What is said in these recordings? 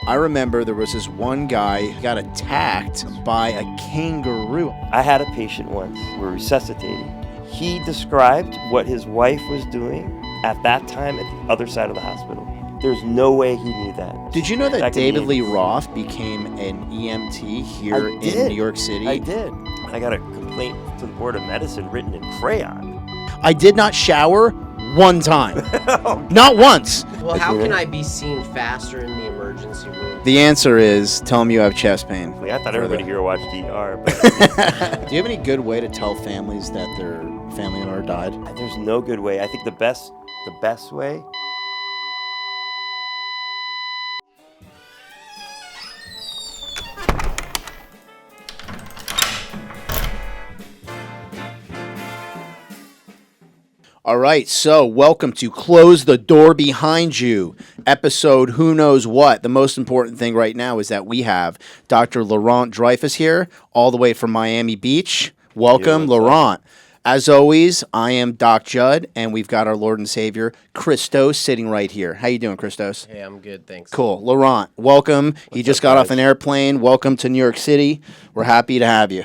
I remember there was this one guy who got attacked by a kangaroo. I had a patient once, we're resuscitating. He described what his wife was doing at that time at the other side of the hospital. There's no way he knew that. Did you know that David Lee Roth became an EMT here in New York City? I did. I got a complaint to the Board of Medicine written in crayon. I did not shower one time. Not once. Well, how can I be seen faster in the emergency room? The answer is tell them you have chest pain. I thought everybody here watched ER. But do you have any good way to tell families that their family member died? There's no good way. I think the best way. All right, so welcome to Close the Door Behind You, episode Who Knows What. The most important thing right now is that we have Dr. Dreyfus here, all the way from Miami Beach. Welcome, Laurent. As always, I am Doc Jud, and we've got our Lord and Savior, ChrisTos, sitting right here. How you doing, ChrisTos? Hey, I'm good, thanks. Cool. Laurent, welcome. He just got off an airplane. Welcome to New York City. We're happy to have you.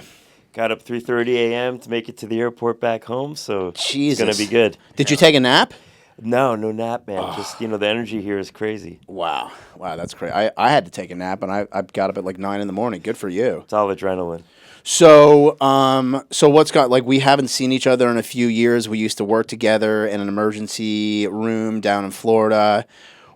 Got up 3:30 a.m. to make it to the airport back home, so Jesus. It's going to be good. Did you take a nap? No nap, man. Just, the energy here is crazy. Wow, that's crazy. I had to take a nap, and I got up at like 9 in the morning. Good for you. It's all adrenaline. So what's got, like, we haven't seen each other in a few years. We used to work together in an emergency room down in Florida.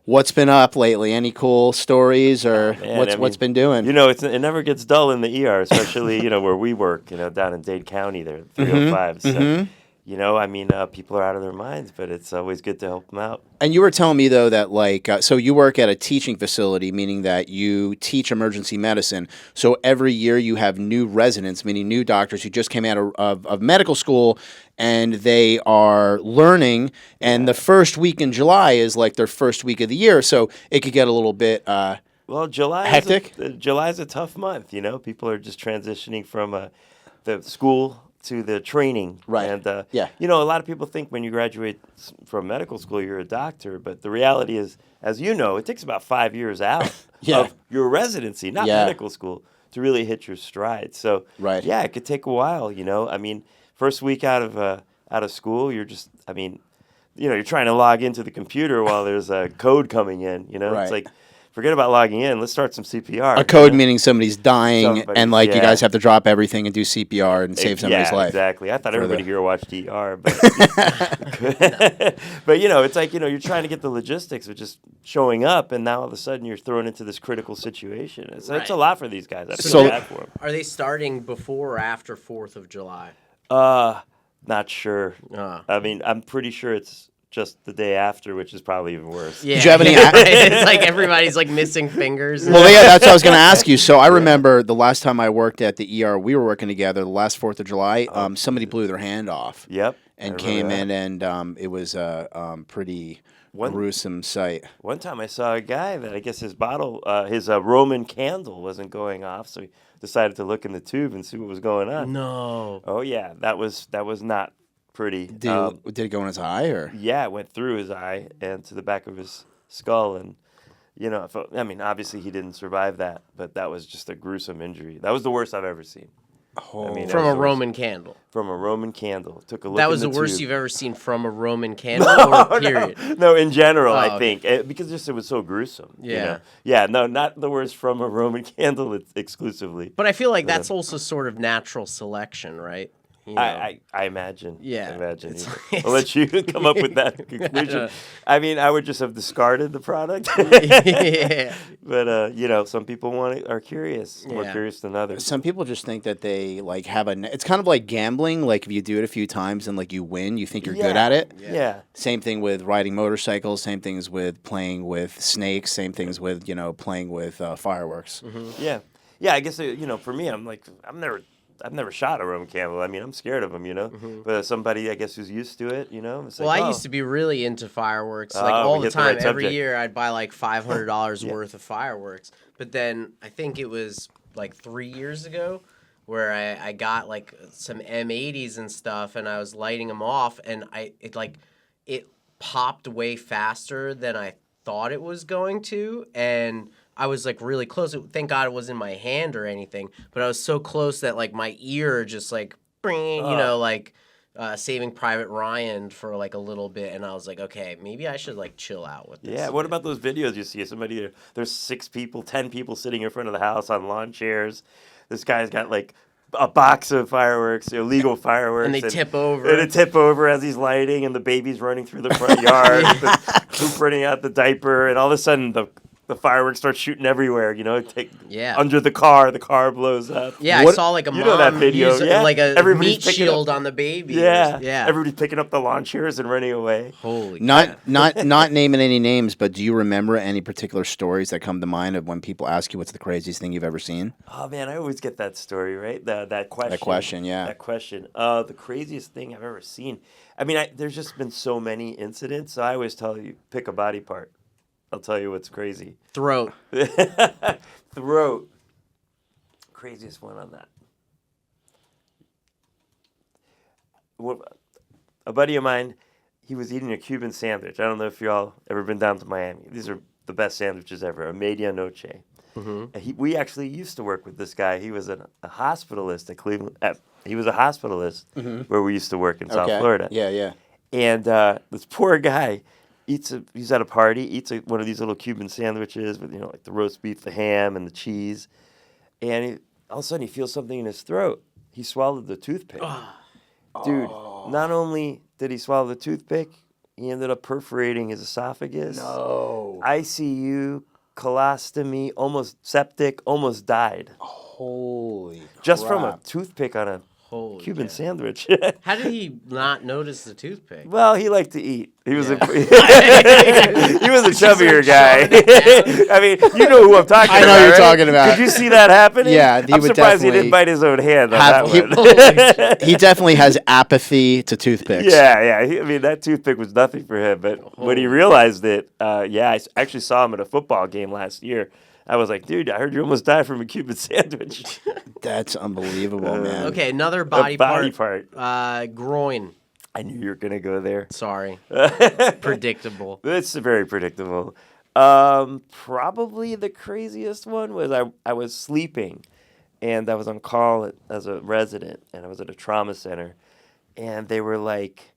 What's been up lately? Any cool stories or what's been doing? It never gets dull in the ER, especially, where we work, down in Dade County there, 305. So, people are out of their minds, but it's always good to help them out. And you were telling me, though, that, so you work at a teaching facility, meaning that you teach emergency medicine. So every year you have new residents, meaning new doctors who just came out of medical school, and they are learning. And the first week in July is like their first week of the year. So it could get a little bit hectic. July's a tough month, People are just transitioning from the school to the training. Right. And, a lot of people think when you graduate from medical school, you're a doctor. But the reality is, as you know, it takes about 5 years out of your residency, not medical school, to really hit your stride. So, it could take a while, First week out of school, you're just, you're trying to log into the computer while there's a code coming in, It's like, forget about logging in. Let's start some CPR. A code meaning somebody's dying, and you guys have to drop everything and do CPR and save somebody's life. Exactly. I thought everybody here watched ER, but but it's like you're trying to get the logistics of just showing up, and now all of a sudden you're thrown into this critical situation. It's a lot for these guys. I feel bad for them. Are they starting before or after 4th of July? Not sure. I'm pretty sure it's just the day after, which is probably even worse. Yeah. Did you have any? It's like everybody's like missing fingers. Well, that's what I was going to ask you. So I remember the last time I worked at the ER, we were working together. The last 4th of July, somebody blew their hand off. Yep. And came in, and it was a pretty gruesome sight. One time I saw a guy that I guess his Roman candle wasn't going off, so he decided to look in the tube and see what was going on. No. Oh yeah, that was not pretty. Did it go in his eye, or? Yeah, it went through his eye and to the back of his skull, and obviously he didn't survive that, but that was just a gruesome injury. That was the worst I've ever seen. From a Roman candle. From a Roman candle. Took a look. That was the worst tube. you've ever seen from a Roman candle, or period? No, in general, I think, because it was so gruesome. Yeah. No, not the worst from a Roman candle exclusively. But I feel like that's also sort of natural selection, right? I imagine. Yeah. I imagine. I'll let you come up with that conclusion. I would just have discarded the product. Yeah. But, some people are curious, more curious than others. Some people just think that they, have it's kind of like gambling. Like, if you do it a few times and, you win, you think you're good at it. Yeah. Same thing with riding motorcycles. Same things with playing with snakes. Same things with, playing with fireworks. Mm-hmm. Yeah. Yeah, I guess, for me, I've never shot a Roman candle. I'm scared of them, Mm-hmm. But somebody, I guess, who's used to it, it's like, I used to be really into fireworks. All the time. Every year I'd buy $500 worth of fireworks. But then I think it was 3 years ago where I got some M80s and stuff, and I was lighting them off, and it popped way faster than I thought it was going to, and I was like really close. Thank God it wasn't in my hand or anything, but I was so close that like my ear just like, like Saving Private Ryan for like a little bit, and I was like, okay, maybe I should like chill out with this. Yeah, what about those videos you see? There's 6 people, 10 people sitting in front of the house on lawn chairs. This guy's got like a box of fireworks, illegal fireworks. And they tip over. And they tip over as he's lighting, and the baby's running through the front yard, the poop running out the diaper, and all of a sudden the fireworks start shooting everywhere, under the car blows up. Yeah, I saw like a mom that video. use like a meat shield on the baby. Yeah. Everybody's picking up the lawn chairs and running away. Holy not naming any names, but do you remember any particular stories that come to mind of when people ask you what's the craziest thing you've ever seen? Oh man, I always get that story, right? That question. That question, yeah. That question. The craziest thing I've ever seen. I mean, there's just been so many incidents, so I always tell you, pick a body part. I'll tell you what's crazy. Throat. Throat. Craziest one on that. A buddy of mine, he was eating a Cuban sandwich. I don't know if y'all ever been down to Miami. These are the best sandwiches ever. A medianoche. Mm-hmm. We actually used to work with this guy. He was a hospitalist at Cleveland. He was a hospitalist where we used to work in South Florida. Yeah. And this poor guy, he's at a party, eats one of these little Cuban sandwiches with, like the roast beef, the ham, and the cheese. And all of a sudden he feels something in his throat. He swallowed the toothpick. Dude, not only did he swallow the toothpick, he ended up perforating his esophagus. No. ICU, colostomy, almost septic, almost died. Holy Just crap. from a toothpick on a Cuban sandwich. How did he not notice the toothpick? Well, he liked to eat. He was he was a chubbier guy. I mean, you know who I'm talking about. I know you're right? talking about. Did you see that happening? Yeah, I'm surprised he didn't bite his own hand on that one. He definitely has apathy to toothpicks. Yeah. I mean, that toothpick was nothing for him. But when he realized it, I actually saw him at a football game last year. I was like, dude, I heard you almost died from a Cuban sandwich. That's unbelievable, man. Okay, another body part. Groin. I knew you were going to go there. Sorry. Predictable. It's very predictable. Probably the craziest one was I was sleeping, and I was on call as a resident, and I was at a trauma center, and they were like,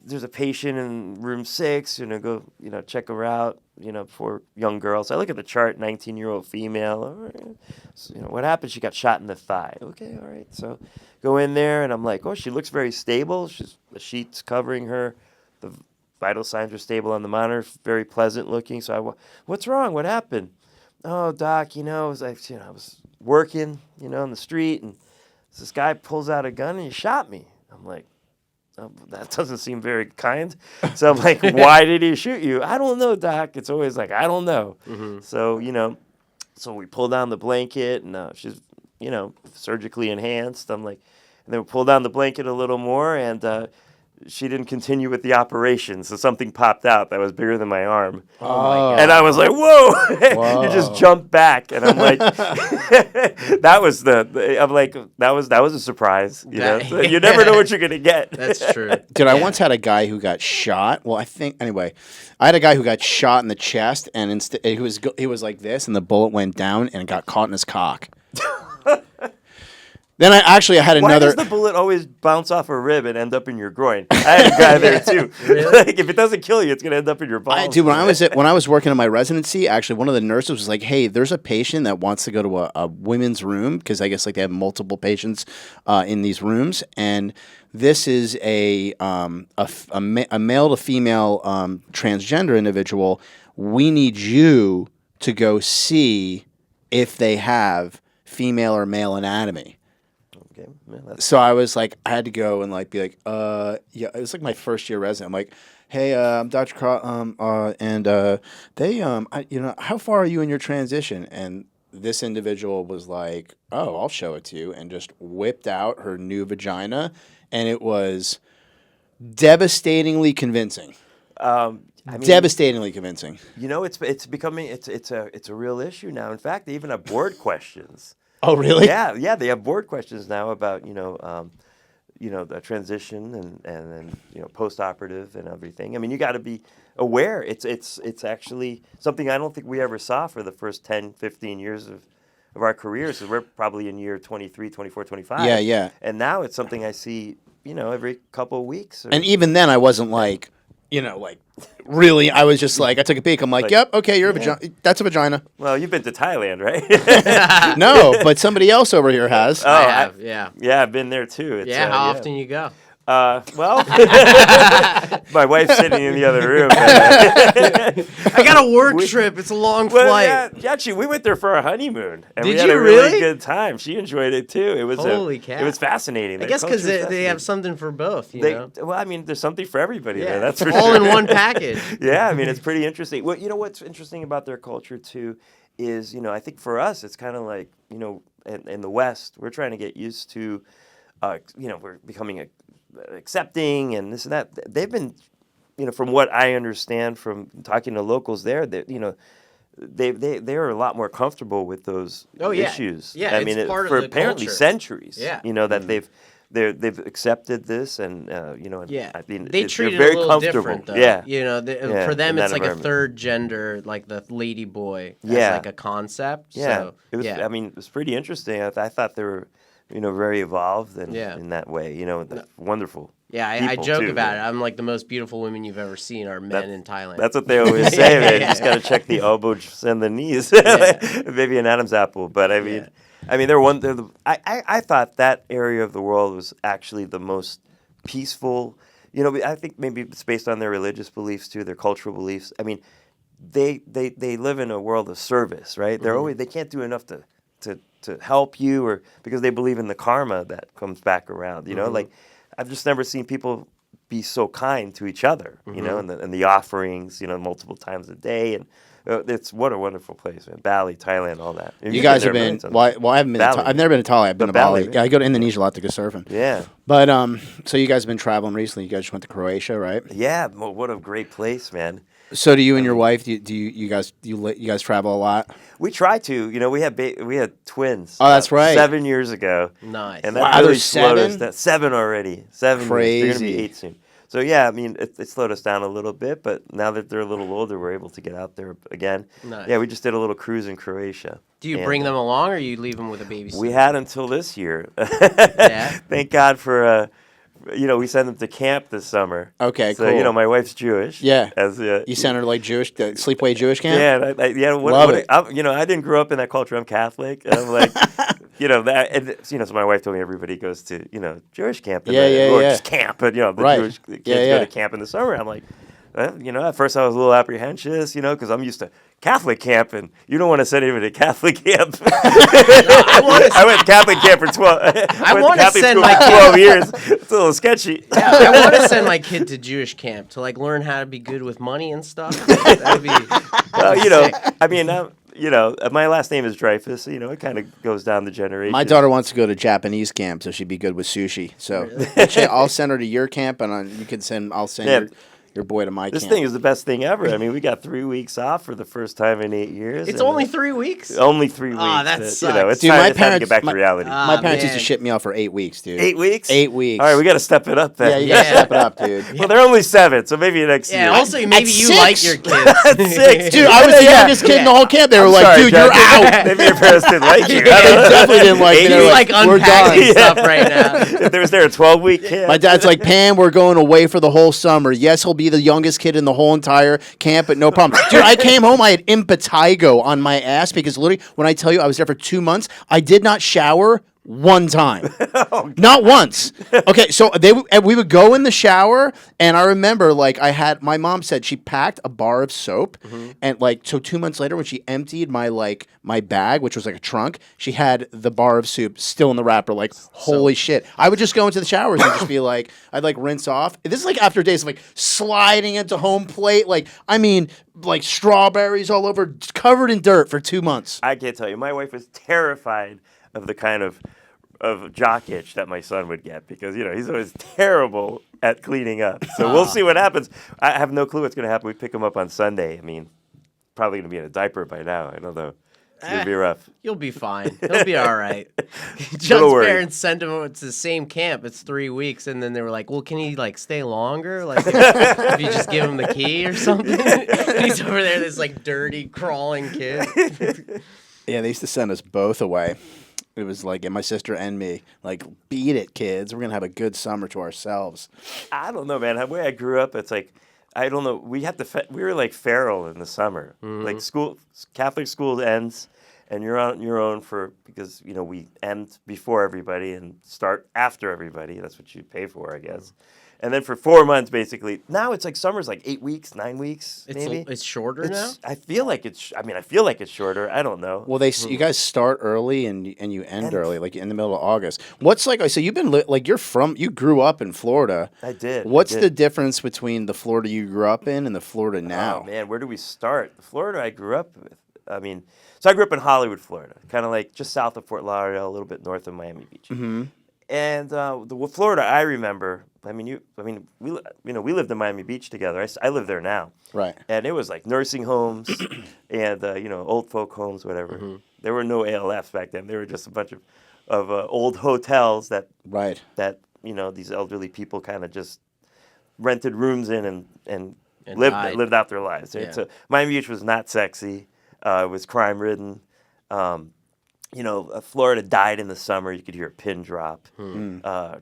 there's a patient in room 6, go, check her out, for young girls. I look at the chart, 19-year-old female. All right. So, what happened? She got shot in the thigh. Okay, all right. So go in there, and I'm like, oh, she looks very stable. The sheets covering her. The vital signs are stable on the monitor, very pleasant looking. So what's wrong? What happened? Oh, doc, I was working, on the street, and this guy pulls out a gun, and he shot me. I'm like, that doesn't seem very kind. So I'm like, why did he shoot you? I don't know, doc. It's always like, I don't know. Mm-hmm. So, so we pull down the blanket, and she's, surgically enhanced. I'm like, and then we pull down the blanket a little more, and she didn't continue with the operation. So something popped out that was bigger than my arm. Oh my God. And I was like, whoa. You just jumped back. And I'm like, that was a surprise. So you never know what you're going to get. That's true. Dude, I once had a guy who got shot. Well, I had a guy who got shot in the chest, and he was like this, and the bullet went down and got caught in his cock. Then I had another. Why does the bullet always bounce off a rib and end up in your groin? I had a guy there too. Really? Like, if it doesn't kill you, it's gonna end up in your balls. Dude, when I was working in my residency, actually, one of the nurses was like, "Hey, there's a patient that wants to go to a women's room because I guess like they have multiple patients in these rooms, and this is a male to female transgender individual. We need you to go see if they have female or male anatomy." Okay. Yeah, so I was like, I had to go and like be like, yeah, it was like my first year resident. I'm like, hey, I'm Dr. How far are you in your transition? And this individual was like, oh, I'll show it to you, and just whipped out her new vagina, and it was devastatingly convincing. Devastatingly convincing. It's becoming it's a real issue now. In fact, they even have board questions. Oh, really? Yeah, they have board questions now about, the transition and then post-operative and everything. I mean, you got to be aware. It's actually something I don't think we ever saw for the first 10, 15 years of our careers. So we're probably in year 23, 24, 25. Yeah, yeah. And now it's something I see, every couple of weeks. And even then, I wasn't like, really. I was just like, I took a peek. I'm like, yep, okay, you're a vagina. That's a vagina. Well, you've been to Thailand, right? No, but somebody else over here has. I have, yeah. Yeah, I've been there too. It's, how often you go? Well, my wife's sitting in the other room. I got a work trip. It's a long flight. Yeah, actually, we went there for our honeymoon, and we had a really good time. She enjoyed it too. It was holy cow. It was fascinating. I guess because they have something for both. You know? Well, I mean, there's something for everybody there. That's for all sure. in one package. Yeah, I mean, it's pretty interesting. Well, what's interesting about their culture too is, I think for us, it's kind of like, in the West, we're trying to get used to, we're becoming accepting and this and that. They've been, from what I understand from talking to locals there, that they're a lot more comfortable with those issues. Yeah, I mean, it's part for of the apparently culture. Centuries. Yeah, that they've accepted this and I mean, they treat it very a little comfortable. different though. Yeah, for them it's like a third gender, like the lady boy. As like a concept. Yeah, So, it was. I mean, it was pretty interesting. I thought they were, very evolved and in that way. Wonderful. Yeah, I joke about it. I'm like, the most beautiful women you've ever seen are men in Thailand. That's what they always say, man. You just got to check the elbows and the knees. Maybe an Adam's apple, but I mean, I thought that area of the world was actually the most peaceful. I think maybe it's based on their religious beliefs too, their cultural beliefs. I mean, they live in a world of service, right? Mm-hmm. They can't do enough to help you, or because they believe in the karma that comes back around. Like I've just never seen people be so kind to each other. And the offerings, multiple times a day, and it's what a wonderful place, man. Bali, Thailand, all that. You guys have been. Well, I haven't been. I've never been to Thailand. I've been to Bali. Yeah, I go to Indonesia a lot to go surfing. Yeah. But so you guys have been traveling recently. You guys just went to Croatia, right? Yeah. What a great place, man. So do you and your wife? Do you guys travel a lot? We try to. We had twins. Oh, that's right. 7 years ago. Nice. And that really slowed us 7? down. 7 already. 7 Crazy. Years. They're gonna be 8 soon. So yeah, I mean, it slowed us down a little bit, but now that they're a little older, we're able to get out there again. Nice. Yeah, we just did a little cruise in Croatia. Do you bring them along, or you leave them with a babysitter? We had until this year. Yeah. Thank God for we send them to camp this summer. Okay, so, cool. my wife's Jewish. Yeah. You sent her like Jewish, sleepaway Jewish camp? Yeah, Love it. I didn't grow up in that culture. I'm Catholic. And I'm like, so my wife told me everybody goes to, Jewish camp. Or just camp. But, the Jewish kids go to camp in the summer. I'm like, at first I was a little apprehensious, because I'm used to Catholic camp, and you don't want to send anybody to Catholic camp. I went to Catholic camp for 12. I want to send my kid 12 years. It's a little sketchy. Yeah, I want to send my kid to Jewish camp to learn how to be good with money and stuff. That'd be. My last name is Dreyfus. It kind of goes down the generation. My daughter wants to go to Japanese camp, so she'd be good with sushi. So really? I'll send her to your camp, and I'll send your boy to my camp. This thing is the best thing ever. I mean, we got 3 weeks off for the first time in 8 years. It's only 3 weeks? Only 3 weeks. Oh, that sucks. It's time to get back to reality. My parents used to ship me off for 8 weeks, dude. 8 weeks? 8 weeks. All right, we got to step it up then. Yeah, you got to step it up, dude. Well, they're only 7, so maybe next year. Yeah, also, maybe you 6? like your kids. 6. Dude, I was the youngest kid in the whole camp. They were like, dude, you're out. Maybe your parents didn't like you. They definitely didn't like me. He's unpacking stuff right now. If there was a 12-week camp. My dad's like, Pam, we're going away for the whole summer. Yes, he'll be the youngest kid in the whole entire camp, but no problem. Dude, I came home, I had impetigo on my ass because literally, when I tell you I was there for 2 months, I did not shower one time. Not once. Okay, so we would go in the shower, and I remember, my mom said she packed a bar of soap, and, so 2 months later, when she emptied my bag, which was like a trunk, she had the bar of soup still in the wrapper, holy shit. I would just go into the showers and just be like, I'd, rinse off. This is, after days of, sliding into home plate, strawberries all over, covered in dirt for 2 months. I can't tell you. My wife was terrified of the kind of jock itch that my son would get because, he's always terrible at cleaning up. So we'll see what happens. I have no clue what's going to happen. We pick him up on Sunday. I mean, probably going to be in a diaper by now. I don't know. It's gonna be rough. You'll be fine. He'll be all right. Judd's parents sent him to the same camp. It's 3 weeks, and then they were like, "Well, can he like stay longer? Like, if you just give him the key or something?" He's over there, this like dirty crawling kid. Yeah, they used to send us both away. It was like, and my sister and me, like, beat it, kids. We're gonna have a good summer to ourselves. I don't know, man. The way I grew up, it's like, I don't know. We were like feral in the summer. Like Catholic school ends, and you're on your own because we end before everybody and start after everybody. That's what you pay for, I guess. And then for 4 months, basically. Now it's like summer's like 8 weeks, 9 weeks, maybe. It's shorter now? I feel like it's shorter. I don't know. Well, you guys start early and you end early, like in the middle of August. What's like? So you've been you grew up in Florida. I did. What's the difference between the Florida you grew up in and the Florida now? Oh man, where do we start? The Florida I grew up with. So I grew up in Hollywood, Florida, kind of like just south of Fort Lauderdale, a little bit north of Miami Beach. Mm-hmm. And the Florida I remember. We lived in Miami Beach together. I live there now. Right. And it was like nursing homes and old folk homes, whatever. Mm-hmm. There were no ALFs back then. There were just a bunch of old hotels that these elderly people kind of just rented rooms in and lived out their lives. Right? Yeah. So Miami Beach was not sexy. It was crime ridden. Florida died in the summer. You could hear a pin drop.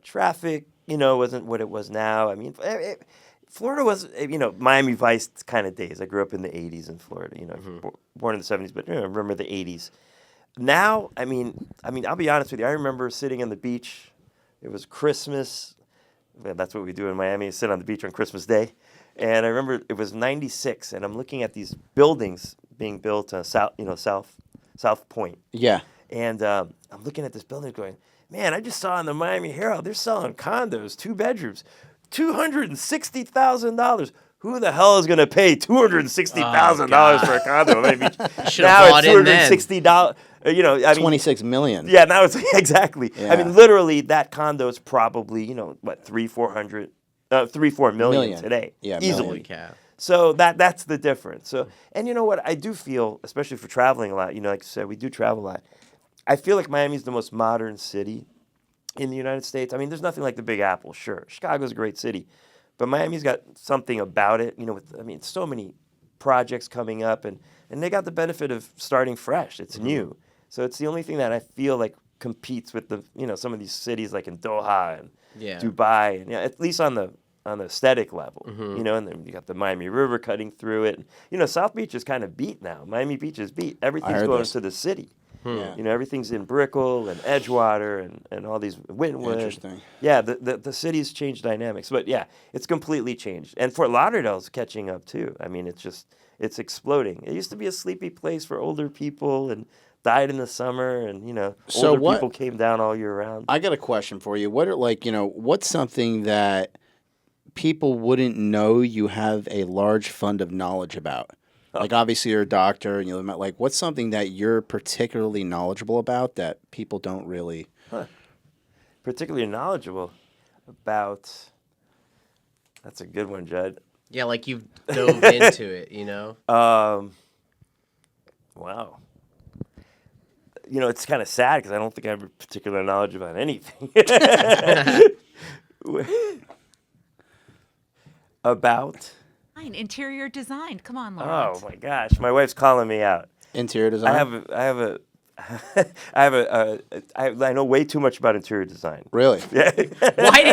Traffic, wasn't what it was now. I mean, Florida was, Miami Vice kind of days. I grew up in the 80s in Florida, born in the 70s, but I remember the 80s. Now, I mean, I'll be honest with you. I remember sitting on the beach. It was Christmas. Well, that's what we do in Miami, sit on the beach on Christmas Day. And I remember it was 96, and I'm looking at these buildings being built South Point. Yeah. And I'm looking at this building going, man, I just saw in the Miami Herald, they're selling condos, 2 bedrooms, $260,000. Who the hell is going to pay $260,000 for a condo? Maybe now it's $260. $26 million. Yeah, now it's exactly. Yeah. I mean, literally, that condo is probably 4 million today, easily. So that's the difference. So, and you know what? I do feel, especially for traveling a lot. Like I said, we do travel a lot. I feel like Miami's the most modern city in the United States. I mean, there's nothing like the Big Apple, sure. Chicago's a great city. But Miami's got something about it, so many projects coming up, and they got the benefit of starting fresh. It's new. So it's the only thing that I feel like competes with some of these cities like in Doha and Dubai, and at least on the aesthetic level, and then you got the Miami River cutting through it. South Beach is kind of beat now. Miami Beach is beat. Everything's going to the city. Yeah. Everything's in Brickell and Edgewater and all these Wynwood. Interesting. Yeah, the city's changed dynamics, but yeah, it's completely changed. And Fort Lauderdale's catching up too. I mean, it's exploding. It used to be a sleepy place for older people and died in the summer, and older people came down all year round. I got a question for you. What are what's something that people wouldn't know you have a large fund of knowledge about? Like, obviously, you're a doctor, and what's something that you're particularly knowledgeable about that people don't really... Particularly knowledgeable about... That's a good one, Judd. Yeah, like you've dove into it, Wow. It's kind of sad because I don't think I have particular knowledge about anything. About... Interior design. Come on, Lawrence. Oh my gosh, my wife's calling me out. Interior design. I know way too much about interior design. Really? Yeah.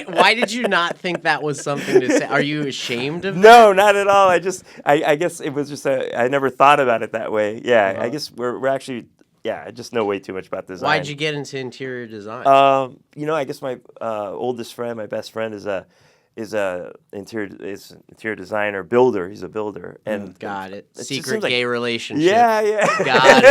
Why did you not think that was something to say? Are you ashamed of that? No, not at all. I guess it was just I never thought about it that way. Yeah, I guess we're actually. Yeah, I just know way too much about design. Why'd you get into interior design? I guess my oldest friend, my best friend, is a interior designer, builder. He's a builder, and got it. Secret gay relationship. Yeah. Got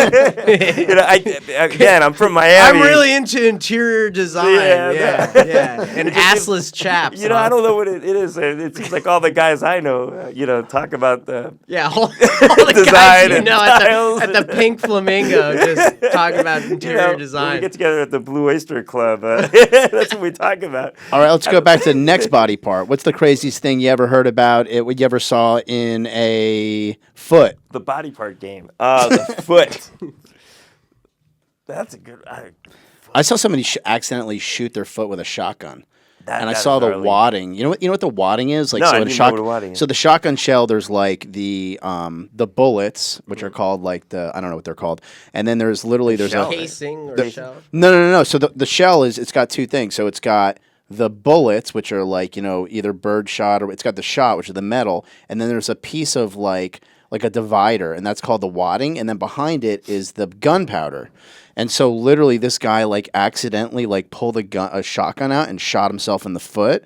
it. I'm from Miami. I'm really into interior design. Yeah. And assless chaps. I don't know what it is. It seems like all the guys I know, talk about the all the guys at the Pink Flamingo just talk about interior design. When we get together at the Blue Oyster Club. That's what we talk about. All right, let's go back to the next body part. What's the craziest thing you ever heard about? What you ever saw in a foot? The body part game. The foot. That's a good. I saw somebody accidentally shoot their foot with a shotgun. And I that saw is the gnarly. wadding. You know what the wadding is? Like No, so I in didn't a know what a wadding is. So the shotgun shell, there's like the bullets, which are called like I don't know what they're called. And then there's literally there's shell, a Casing or shell? No. So the shell it's got two things. So it's got the bullets, which are like, either bird shot, or it's got the shot, which is the metal, and then there's a piece of like a divider, and that's called the wadding, and then behind it is the gunpowder. And so literally this guy like accidentally like pulled a shotgun out and shot himself in the foot,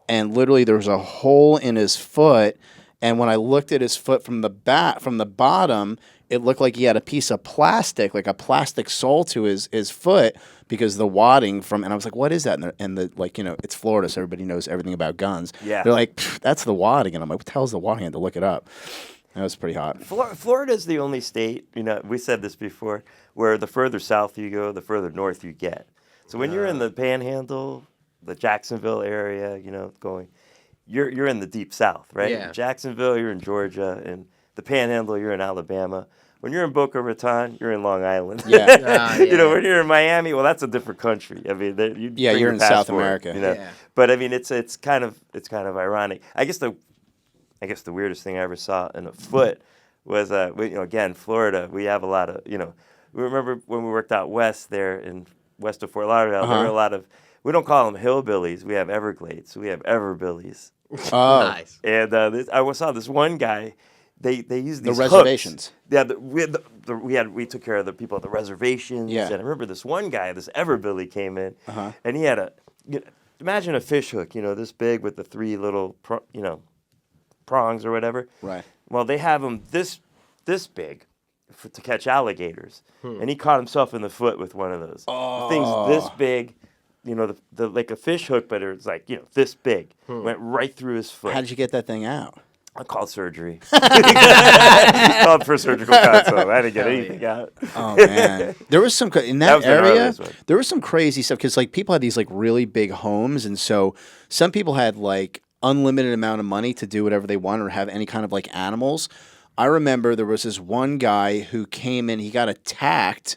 and literally there was a hole in his foot, and when I looked at his foot from the bottom, it looked like he had a piece of plastic, like a plastic sole to his foot, because the wadding and I was like, what is that? And the like, it's Florida, so everybody knows everything about guns. Yeah. They're like, that's the wadding. And I'm like, what the hell is the wadding? I had to look it up. That was pretty hot. Florida is the only state, we said this before, where the further south you go, the further north you get. So when you're in the Panhandle, the Jacksonville area, you're in the deep south, right? Yeah. Jacksonville, you're in Georgia, and the Panhandle, you're in Alabama. When you're in Boca Raton, you're in Long Island. Yeah. When you're in Miami, well, that's a different country. I mean, you're in South America. Yeah. But I mean, it's kind of ironic. I guess the weirdest thing I ever saw in a foot was, again, Florida. We have a lot of, we remember when we worked out west there in west of Fort Lauderdale. There were a lot of, we don't call them hillbillies. We have Everglades. We have Everbillies. Oh, Nice. And I saw this one guy. They used these the reservations. Hooks. Yeah, we took care of the people at the reservations. Yeah. And I remember this one guy, this Everbilly, came in, and he had imagine a fish hook, this big with the three little, prongs or whatever. Right. Well, they have them this big to catch alligators, and he caught himself in the foot with one of those. Oh. The thing's this big. The like a fish hook, but it's like, this big. Went right through his foot. How did you get that thing out? I called surgery. Called for surgical consult. I didn't get anything out. Oh man, there was some in that was the area. gnarliest one. There was some crazy stuff because like people had these like really big homes, and so some people had like unlimited amount of money to do whatever they wanted or have any kind of like animals. I remember there was this one guy who came in. He got attacked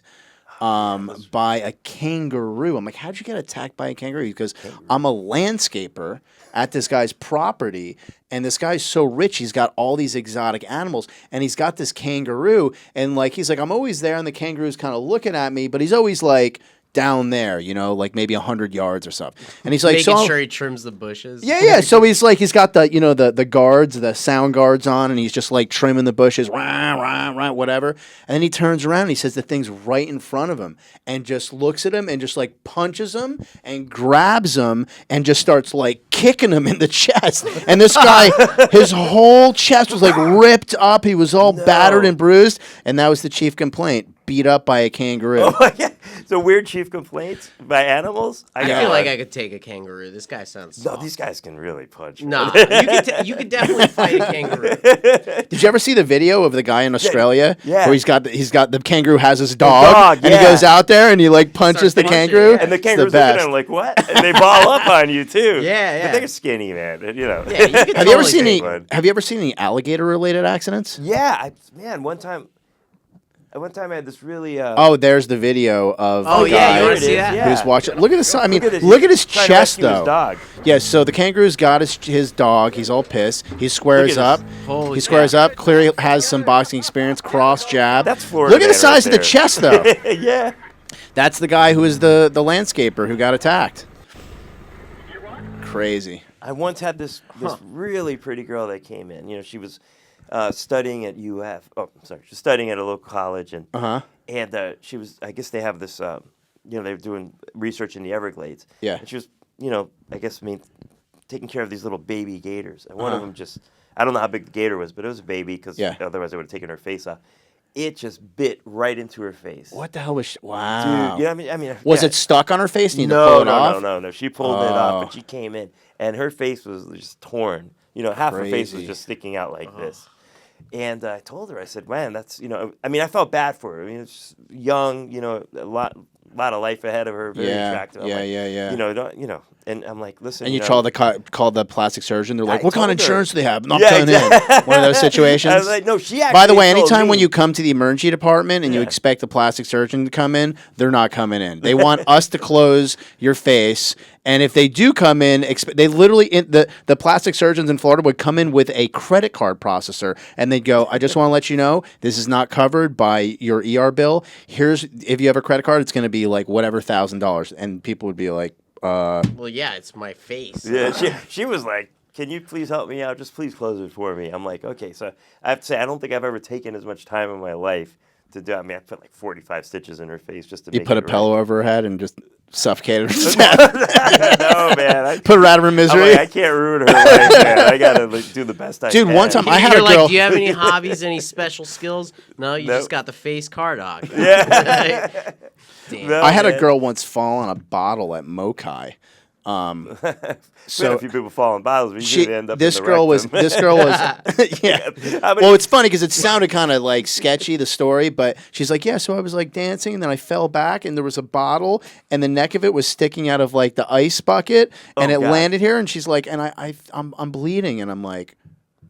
by a kangaroo. I'm like, how'd you get attacked by a kangaroo? Because I'm a landscaper at this guy's property, and this guy's so rich, he's got all these exotic animals, and he's got this kangaroo, and like he's like, I'm always there, and the kangaroo's kind of looking at me, but he's always like down there, like maybe 100 yards or something. And he's like, making sure he trims the bushes. Yeah. So he's like, he's got the, the guards, the sound guards on, and he's just like trimming the bushes, rah, rah, rah, whatever. And then he turns around and he says the thing's right in front of him and just looks at him and just like punches him and grabs him and just starts like kicking him in the chest. And this guy, his whole chest was like ripped up. He was all battered and bruised. And that was the chief complaint. Beat up by a kangaroo. Oh my God. So weird chief complaints by animals? I feel like I could take a kangaroo. This guy sounds No, soft. these guys can really punch. Nah, you could definitely fight a kangaroo. Did you ever see the video of the guy in Australia? Yeah. Where he's got the kangaroo has his dog, and yeah. he goes out there and he like punches the punching, kangaroo. yeah. And the It's kangaroo's the looking at best. him like, what? And they ball up on you too. Yeah. But they're skinny, man. Yeah, you could Have you ever totally seen take any? one. Have you ever seen any alligator related accidents? Yeah, one time I had this really. Oh, there's the video of Oh, the yeah, guy you wanna see that? Yeah. who's watching. Look at his. I mean, Look at look at his trying to chest rescue his though. dog. Yeah, so the kangaroo's got his dog. He's all pissed. He squares Look up. at this. Holy He squares up. Clearly has some boxing experience. Cross jab. That's Florida Look at the man size right of the chest though. there. Yeah. That's the guy who is the landscaper who got attacked. Crazy. I once had this really pretty girl that came in. She was studying at UF. Oh, sorry, she's studying at a local college, and she was. I guess they have this. They're doing research in the Everglades. Yeah. And she was, taking care of these little baby gators, and one of them I don't know how big the gator was, but it was a baby because otherwise I would have taken her face off. It just bit right into her face. What the hell was? Wow. Dude, I mean, was it stuck on her face? And you had to pull it off? No. She pulled it off, and she came in, and her face was just torn. Half her face was Crazy. just sticking out like this. And I told her, I said, man, that's, I felt bad for her. I mean, it's young, a lot of life ahead of her. Very attractive. I'm like, yeah. You know, and I'm like, listen. And you know, call the plastic surgeon. They're like, "What kind of told her. insurance do they have?" I'm coming in. One of those situations. I was like, no, she actually. By the way, told anytime me. when you come to the emergency department and you expect the plastic surgeon to come in, they're not coming in. They want us to close your face. And if they do come in, they literally the plastic surgeons in Florida would come in with a credit card processor, and they'd go, "I just want to let you know this is not covered by your ER bill. Here's if you have a credit card, it's going to be like whatever $1,000." And people would be like, Well, yeah, it's my face. Yeah, she was like, "Can you please help me out? Just please close it for me." I'm like, "Okay." So I have to say, I don't think I've ever taken as much time in my life to do. I mean, I put like 45 stitches in her face just to. You make put it a pillow over her head and just suffocated her. No, man. Put her out of her misery. Like, I can't ruin her life, man. I gotta do the best I can. Dude, one time I had a girl. Like, do you have any hobbies, any special skills? No, you just got the face car dog. Yeah. Damn. No, I had man. a girl once fall on a bottle at Mokai. So a few people fall in bottles, but you end up this in the girl was yeah. Well, it's funny because it sounded kind of like sketchy, the story, but she's like, yeah. So I was like dancing, and then I fell back, and there was a bottle, and the neck of it was sticking out of like the ice bucket, and it landed here, and she's like, and I'm bleeding, and I'm like,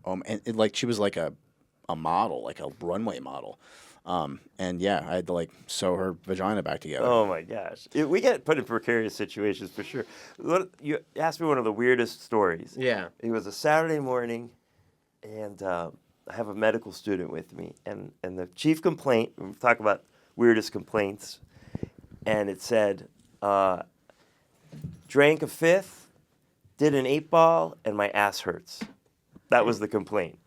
and like she was like a model, like a runway model. And yeah, I had to like sew her vagina back together. Oh my gosh. We get put in precarious situations for sure. You asked me one of the weirdest stories. Yeah. It was a Saturday morning, and I have a medical student with me, and the chief complaint, we talk about weirdest complaints, and it said, drank a fifth, did an 8-ball, and my ass hurts. That was the complaint.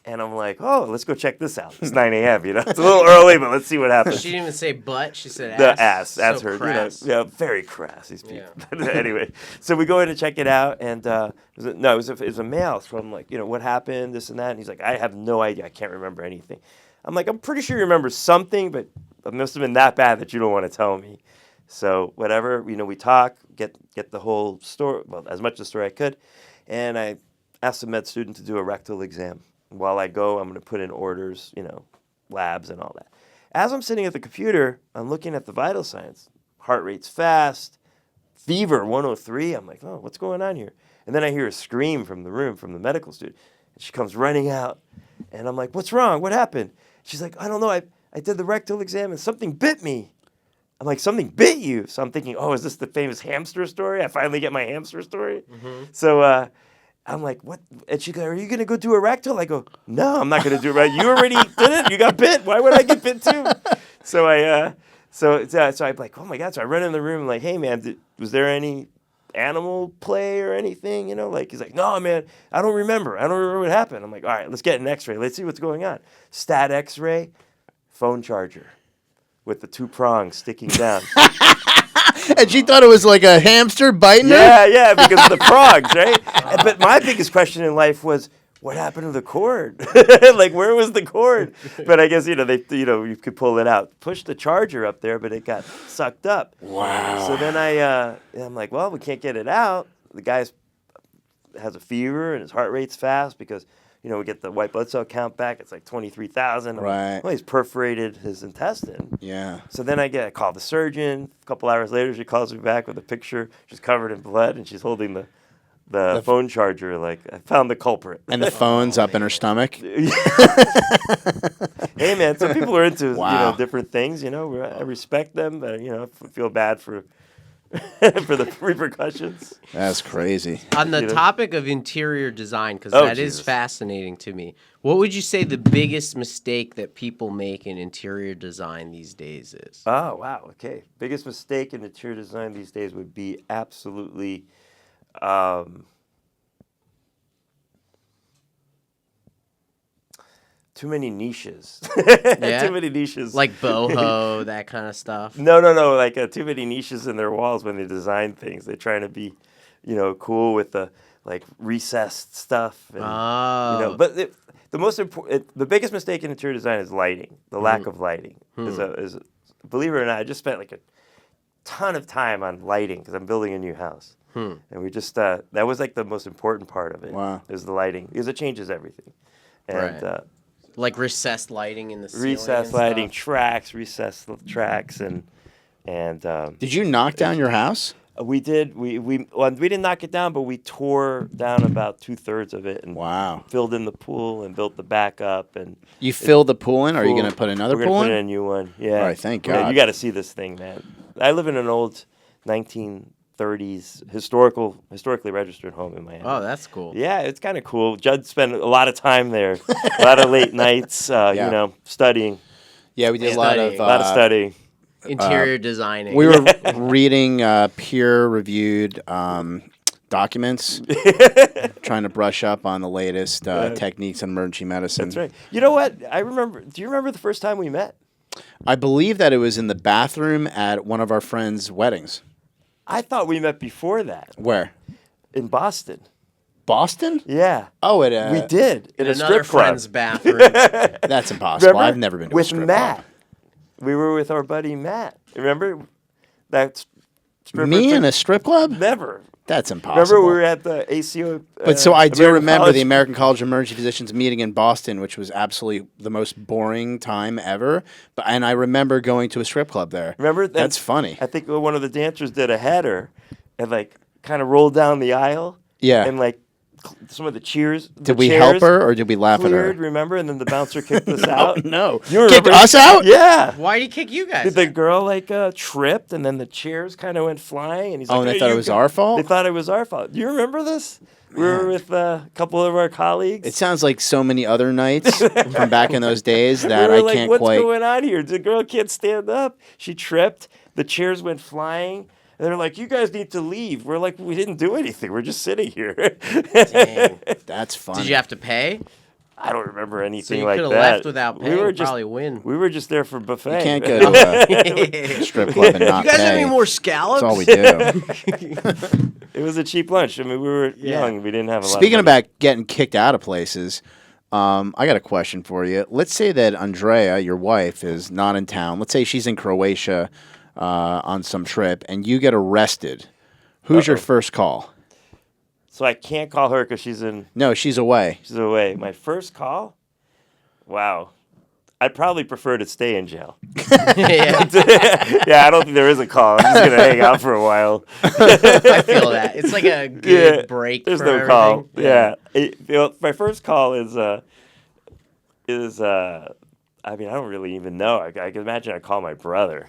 And I'm like, oh, let's go check this out. It's 9 a.m., you know? It's a little early, but let's see what happens. She didn't even say butt. She said ass. The ass. So Ass hurt. crass. You know, yeah, very crass, these people. Yeah. Anyway, so we go in to check it out, and it was a male. So I'm like, what happened, this and that? And he's like, I have no idea. I can't remember anything. I'm like, I'm pretty sure you remember something, but it must have been that bad that you don't want to tell me. So whatever, we talk, get the whole story, well, as much of the story I could, and I asked the med student to do a rectal exam. While I go, I'm going to put in orders, labs and all that. As I'm sitting at the computer, I'm looking at the vital signs. Heart rate's fast, fever 103. I'm like, oh, what's going on here? And then I hear a scream from the room, from the medical student. And she comes running out, and I'm like, what's wrong? What happened? She's like, I don't know. I did the rectal exam, and something bit me. I'm like, something bit you? So I'm thinking, oh, is this the famous hamster story? I finally get my hamster story? Mm-hmm. So, I'm like, what? And she goes, are you going to go do a rectal? I go, no, I'm not going to do it. Right? You already did it. You got bit. Why would I get bit too? So I'm like, oh my God. So I run in the room like, hey man, was there any animal play or anything? He's like, no man, I don't remember what happened. I'm like, all right, let's get an x-ray. Let's see what's going on. Stat x-ray, phone charger with the 2 prongs sticking down. And she thought it was like a hamster biting her? Yeah, because of the prongs, right? But my biggest question in life was, what happened to the cord? Like, where was the cord? But I guess, you could pull it out. Push the charger up there, but it got sucked up. Wow. So then I'm like, well, we can't get it out. The guy has a fever and his heart rate's fast because, we get the white blood cell count back. It's like 23,000. Right. Well, he's perforated his intestine. Yeah. So then I call the surgeon. A couple hours later, she calls me back with a picture. She's covered in blood, and she's holding the phone charger. Like, I found the culprit. And the phone's up in her stomach. Hey, man, some people are into different things. I respect them, but I feel bad for for the repercussions. That's crazy. On the topic of interior design, because that is fascinating to me, what would you say the biggest mistake that people make in interior design these days is? Oh, wow. Okay. Biggest mistake in interior design these days would be absolutely too many niches. Yeah? Too many niches. Like boho, that kind of stuff? No. Like too many niches in their walls when they design things. They're trying to be, cool with the like recessed stuff. And, but the most important, the biggest mistake in interior design is lighting. The lack of lighting is, believe it or not, I just spent like a ton of time on lighting because I'm building a new house. And we just that was like the most important part of it. Wow. Is the lighting because it changes everything. And right. Like recessed lighting in the ceiling. Recessed lighting, tracks, recessed tracks, and And did you knock down your house? We did. We didn't knock it down, but we tore down about 2/3 of it and filled in the pool and built the back up. And you filled the pool in? Are you going to put another pool in? We're going to put in a new one. Yeah. All right, thank God. You got to see this thing, man. I live in an old 1930s historically registered home in Miami. Oh, that's cool. Yeah, it's kind of cool. Judd spent a lot of time there, a lot of late nights, studying. Yeah, we did a lot of studying. Interior designing. We were reading peer-reviewed documents, trying to brush up on the latest techniques in emergency medicine. That's right. You know what? I remember. Do you remember the first time we met? I believe that it was in the bathroom at one of our friends' weddings. I thought we met before that. Where? In Boston. Boston? Yeah. Oh, we did in a another strip club. friend's bathroom. That's impossible. Remember? I've never been to a strip Matt. club. We were with our buddy Matt. Remember that stripper? Me in a strip club? Never. That's impossible. Remember we were at the ACO. But so I do remember College. the American College of Emergency Physicians meeting in Boston, which was absolutely the most boring time ever. And I remember going to a strip club there. Remember? That's funny. I think one of the dancers did a header and kind of rolled down the aisle. Yeah. And some of the cheers. Did we help her or did we laugh at her? Remember? And then the bouncer kicked us out. No. You Kicked remember? us out? Yeah. Why did he kick you guys? The girl tripped and then the chairs kind of went flying and he's and they thought it was our fault? They thought it was our fault. Do you remember this? We were with a couple of our colleagues. It sounds like so many other nights from back in those days that we were I can't what's quite. What's going on here? The girl can't stand up. She tripped. The chairs went flying. And they're like, you guys need to leave. We're like, we didn't do anything. We're just sitting here. Dang. That's funny. Did you have to pay? I don't remember anything So you like could have that. left without paying and probably win. We were just there for buffet. You can't go to a strip club and not You guys pay. have any more scallops? That's all we do. It was a cheap lunch. I mean, we were young. We didn't have a lot Speaking of money. about getting kicked out of places, I got a question for you. Let's say that Andrea, your wife, is not in town. Let's say she's in Croatia on some trip, and you get arrested. Who's your first call? So I can't call her because she's in. No, she's away. She's away. My first call? Wow. I'd probably prefer to stay in jail. Yeah. Yeah, I don't think there is a call. I'm just going to hang out for a while. I feel that. It's like a good break. There's for no everything. call. Yeah. My first call is I mean, I don't really even know. I can imagine I call my brother.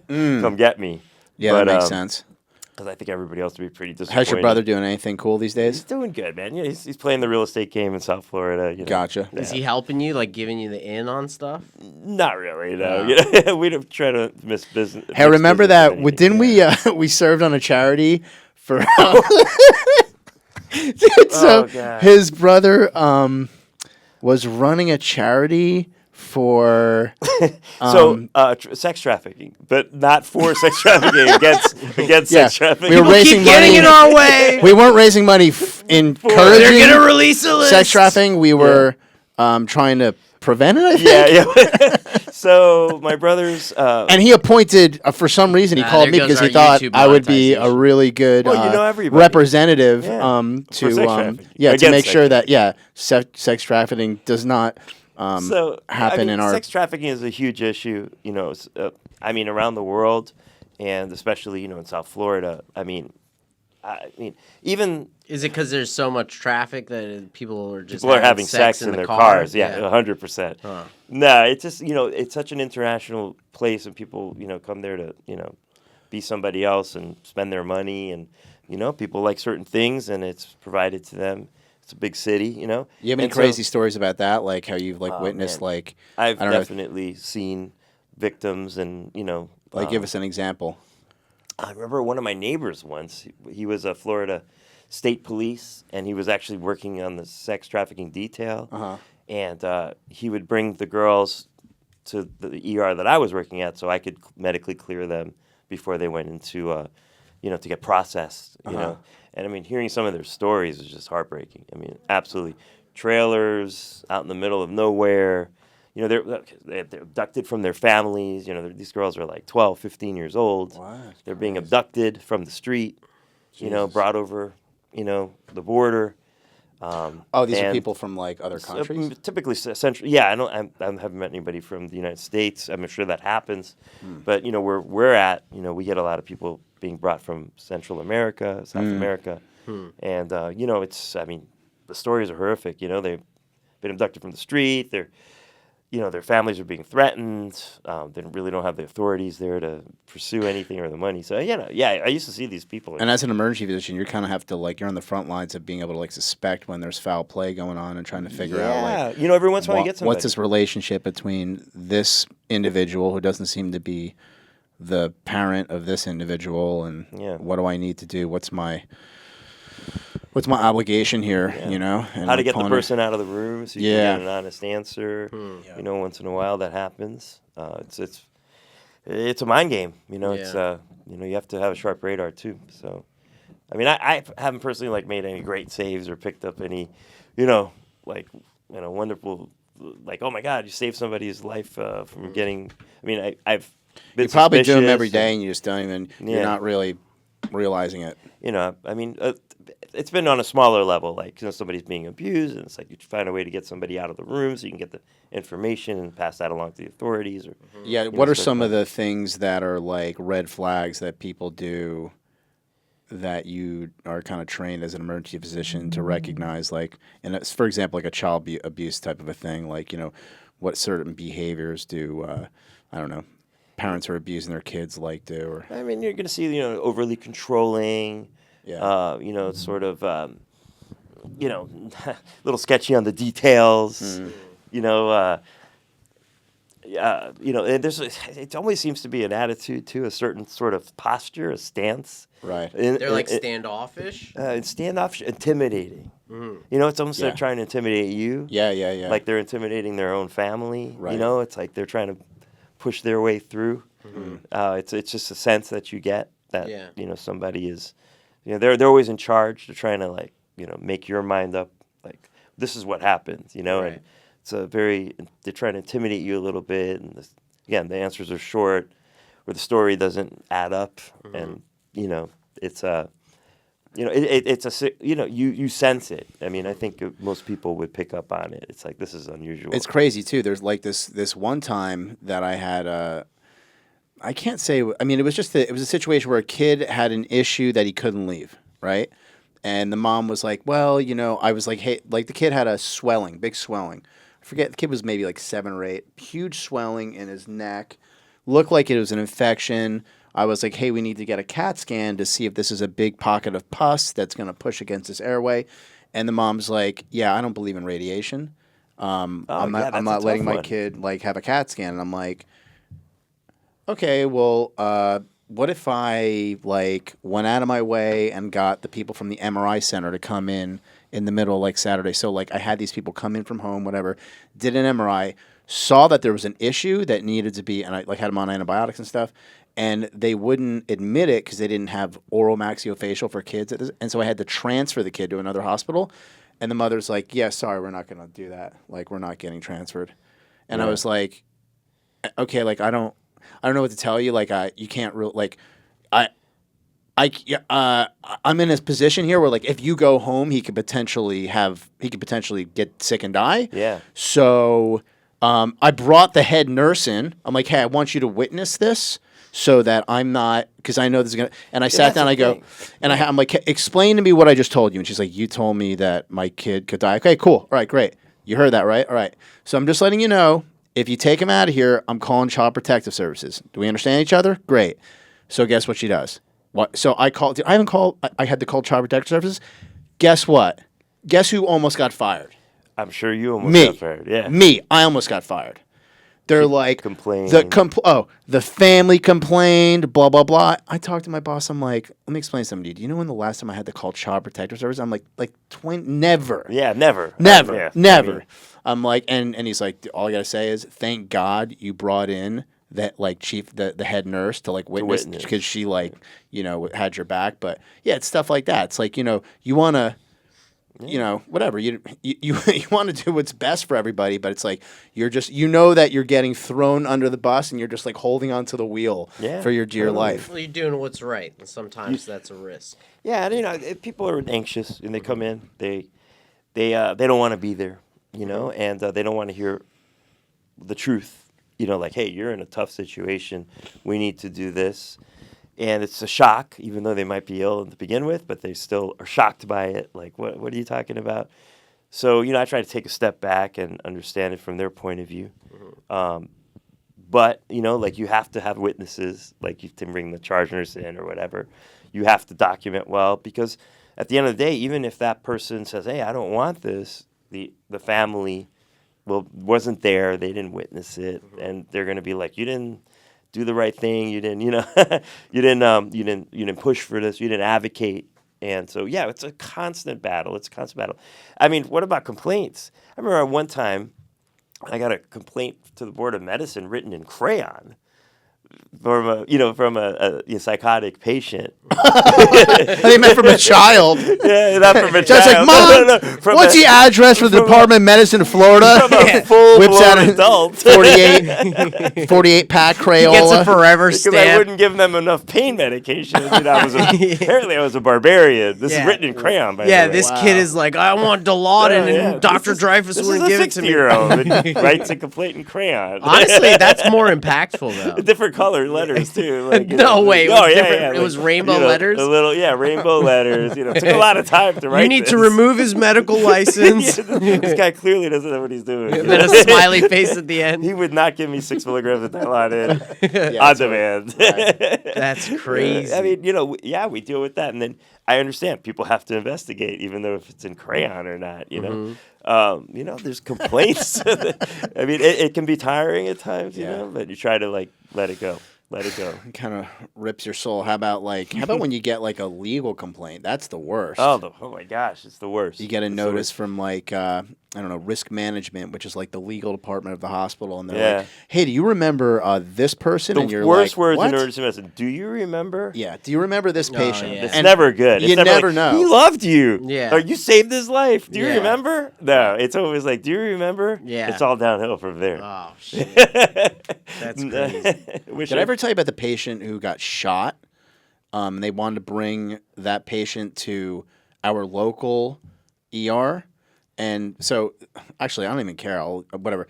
Come get me. Yeah, that makes sense. Because I think everybody else would be pretty disappointed. How's your brother doing? Anything cool these days? He's doing good, man. Yeah, he's playing the real estate game in South Florida. You know. Gotcha. Is he helping you, like giving you the in on stuff? Not really, no. We don't try to miss business. Hey, remember that? Didn't we served on a charity for? Dude, so his brother was running a charity for sex trafficking, but not for sex trafficking, against sex trafficking. We were raising keep getting money in our way. We weren't raising money encouraging They're gonna release a list. sex trafficking. We were trying to prevent it, I think. Yeah. So my brother's and he appointed for some reason he called me because he thought I would be a really good representative to make sure that sex trafficking does not happen in our. Sex trafficking is a huge issue, I mean, around the world, and especially in South Florida. I mean, even is it because there's so much traffic that people are having sex in their cars? Yeah, 100%. Huh. No, it's just it's such an international place, and people come there to be somebody else and spend their money, and people like certain things, and it's provided to them. It's a big city, You have any crazy stories about that? Like how you've witnessed I've definitely seen victims, and give us an example. I remember one of my neighbors once. He was a Florida State Police, and he was actually working on the sex trafficking detail. And he would bring the girls to the ER that I was working at, so I could medically clear them before they went into, to get processed. You know. And I mean, hearing some of their stories is just heartbreaking. I mean, absolutely. Trailers out in the middle of nowhere. They're abducted from their families. These girls are like 12, 15 years old. Wow, they're being abducted from the street, brought over, the border. These are people from like other countries? Typically central. Yeah, I haven't met anybody from the United States. I'm sure that happens, but where we're at, we get a lot of people being brought from Central America, South America, and it's. I mean, the stories are horrific. They've been abducted from the street. Their families are being threatened. They really don't have the authorities there to pursue anything or the money. So, I used to see these people. And as an emergency physician, you kind of have to, you're on the front lines of being able to, suspect when there's foul play going on and trying to figure out, every once in a while you get somebody. What's this relationship between this individual who doesn't seem to be the parent of this individual, and what do I need to do? What's my obligation here, and how to get the person out of the room so you can get an honest answer. Once in a while that happens. It's a mind game. It's you have to have a sharp radar too. So, I mean, I haven't personally made any great saves or picked up any, wonderful, oh my God, you saved somebody's life from getting. I mean, I've been. You probably do them every day, and you just don't even. You're not really realizing it. I mean. It's been on a smaller level, somebody's being abused, and it's you find a way to get somebody out of the room so you can get the information and pass that along to the authorities. Or what are some of the things that are red flags that people do that you are kind of trained as an emergency physician to recognize? And it's, for example, a child abuse type of a thing. What certain behaviors do I don't know, parents are abusing their kids do? Or I mean, you're going to see overly controlling. Sort of, little sketchy on the details. And it always seems to be an attitude too, a certain sort of posture, a stance. Right. They're standoffish. Standoffish, intimidating. It's almost they're trying to intimidate you. Yeah. Like they're intimidating their own family. Right. It's like they're trying to push their way through. It's just a sense that you get that somebody is. They're always in charge. They're trying to make your mind up. This is what happens. Right. And it's they're trying to intimidate you a little bit. And again, the answers are short, or the story doesn't add up. And it's you sense it. I mean, I think most people would pick up on it. It's this is unusual. It's crazy too. There's this one time that I had I can't say. I mean, it was a situation where a kid had an issue that he couldn't leave, right? And the mom was like, "Well, I was like, hey, the kid had a swelling, big swelling. I forget, the kid was maybe 7 or 8, huge swelling in his neck, looked like it was an infection. I was like, hey, we need to get a CAT scan to see if this is a big pocket of pus that's going to push against his airway." And the mom's like, "Yeah, I don't believe in radiation. I'm not letting my kid have a CAT scan." And I'm like, okay, well, what if I went out of my way and got the people from the MRI center to come in the middle Saturday? So I had these people come in from home, whatever, did an MRI, saw that there was an issue that needed to be, and I had them on antibiotics and stuff, and they wouldn't admit it because they didn't have oral maxillofacial for kids, and so I had to transfer the kid to another hospital, and the mother's like, "Yeah, sorry, we're not going to do that. We're not getting transferred." And I was like, okay, I don't know what to tell you. You can't I'm in a position here where if you go home, he could potentially get sick and die. Yeah. So I brought the head nurse in. I'm like, hey, I want you to witness this so that I'm not, because I know this is gonna. And I sat down. I go, and I'm like, explain to me what I just told you. And she's like, you told me that my kid could die. Okay, cool. All right, great. You heard that, right? All right. So I'm just letting you know. If you take him out of here, I'm calling Child Protective Services. Do we understand each other? Great. So guess what she does? What? So I called. I haven't called. I had to call Child Protective Services. Guess what? Guess who almost got fired? I'm sure you almost got fired. Yeah. Me. I almost got fired. They're complained. The family complained. Blah blah blah. I talked to my boss. I'm like, let me explain something to you. Do you know when the last time I had to call Child Protective Services? I'm like 20. Never. Yeah, never. Never. Never. I'm like, and he's like, all I gotta say is, thank God you brought in that chief, the head nurse to witness, because she had your back. But yeah, it's stuff like that. It's you wanna, whatever you want to do what's best for everybody, but it's you're just that you're getting thrown under the bus, and you're just holding onto the wheel for your dear life. Well, you're doing what's right, and sometimes that's a risk. Yeah, and if people are anxious and they come in, they don't want to be there, and they don't want to hear the truth, like, hey, you're in a tough situation. We need to do this. And it's a shock, even though they might be ill to begin with, but they still are shocked by it. Like, what are you talking about? So, I try to take a step back and understand it from their point of view. But, like, you have to have witnesses, like you can bring the charge nurse in or whatever. You have to document well, because at the end of the day, even if that person says, hey, I don't want this, the family wasn't there, they didn't witness it, and they're going to be like, you didn't do the right thing, you didn't, you didn't push for this, you didn't advocate. And so, yeah, it's a constant battle. I mean, what about complaints? I remember one time I got a complaint to the Board of Medicine written in crayon from a psychotic patient. They meant from a child. Yeah, not from a child. Just like, Mom, what's the address for the Department of Medicine in Florida? From a full-blown adult. 48 pack Crayola. He gets a forever because stamp. I wouldn't give them enough pain medication. Apparently I was a barbarian. This is written in crayon, by the way. This kid is like, I want Dilaudid, and Dr. Dreyfus wouldn't give it to me. This is a 60-year-old that writes a complaint in crayon. Honestly, that's more impactful, though. Different colored letters, too. Like, no way. It was rainbow letters? Rainbow letters. It took a lot of time to write. You need to remove his medical license. This guy clearly doesn't know what he's doing. And then a smiley face at the end. He would not give me 6 milligrams of Dilaudid on demand. Right. That's crazy. I mean, we deal with that, and then I understand people have to investigate, even though if it's in crayon or not. There's complaints. I mean, it can be tiring at times, but you try to let it go. Let it go. It kind of rips your soul. How about when you get a legal complaint? That's the worst. Oh my gosh, it's the worst. You get a notice from risk management, which is the legal department of the hospital, and they're like, "Hey, do you remember this person?" And you're worst like, words what? in emergency medicine. Do you remember? Yeah. Do you remember this patient? Yeah. It's never good. You never know. He loved you. Yeah. Or you saved his life. Do you Yeah. remember? No. It's always like, do you remember? Yeah. It's all downhill from there. Oh, shit. That's crazy. Did I ever tell you about the patient who got shot? They wanted to bring that patient to our local ER. And so, actually, I don't even care. Whatever.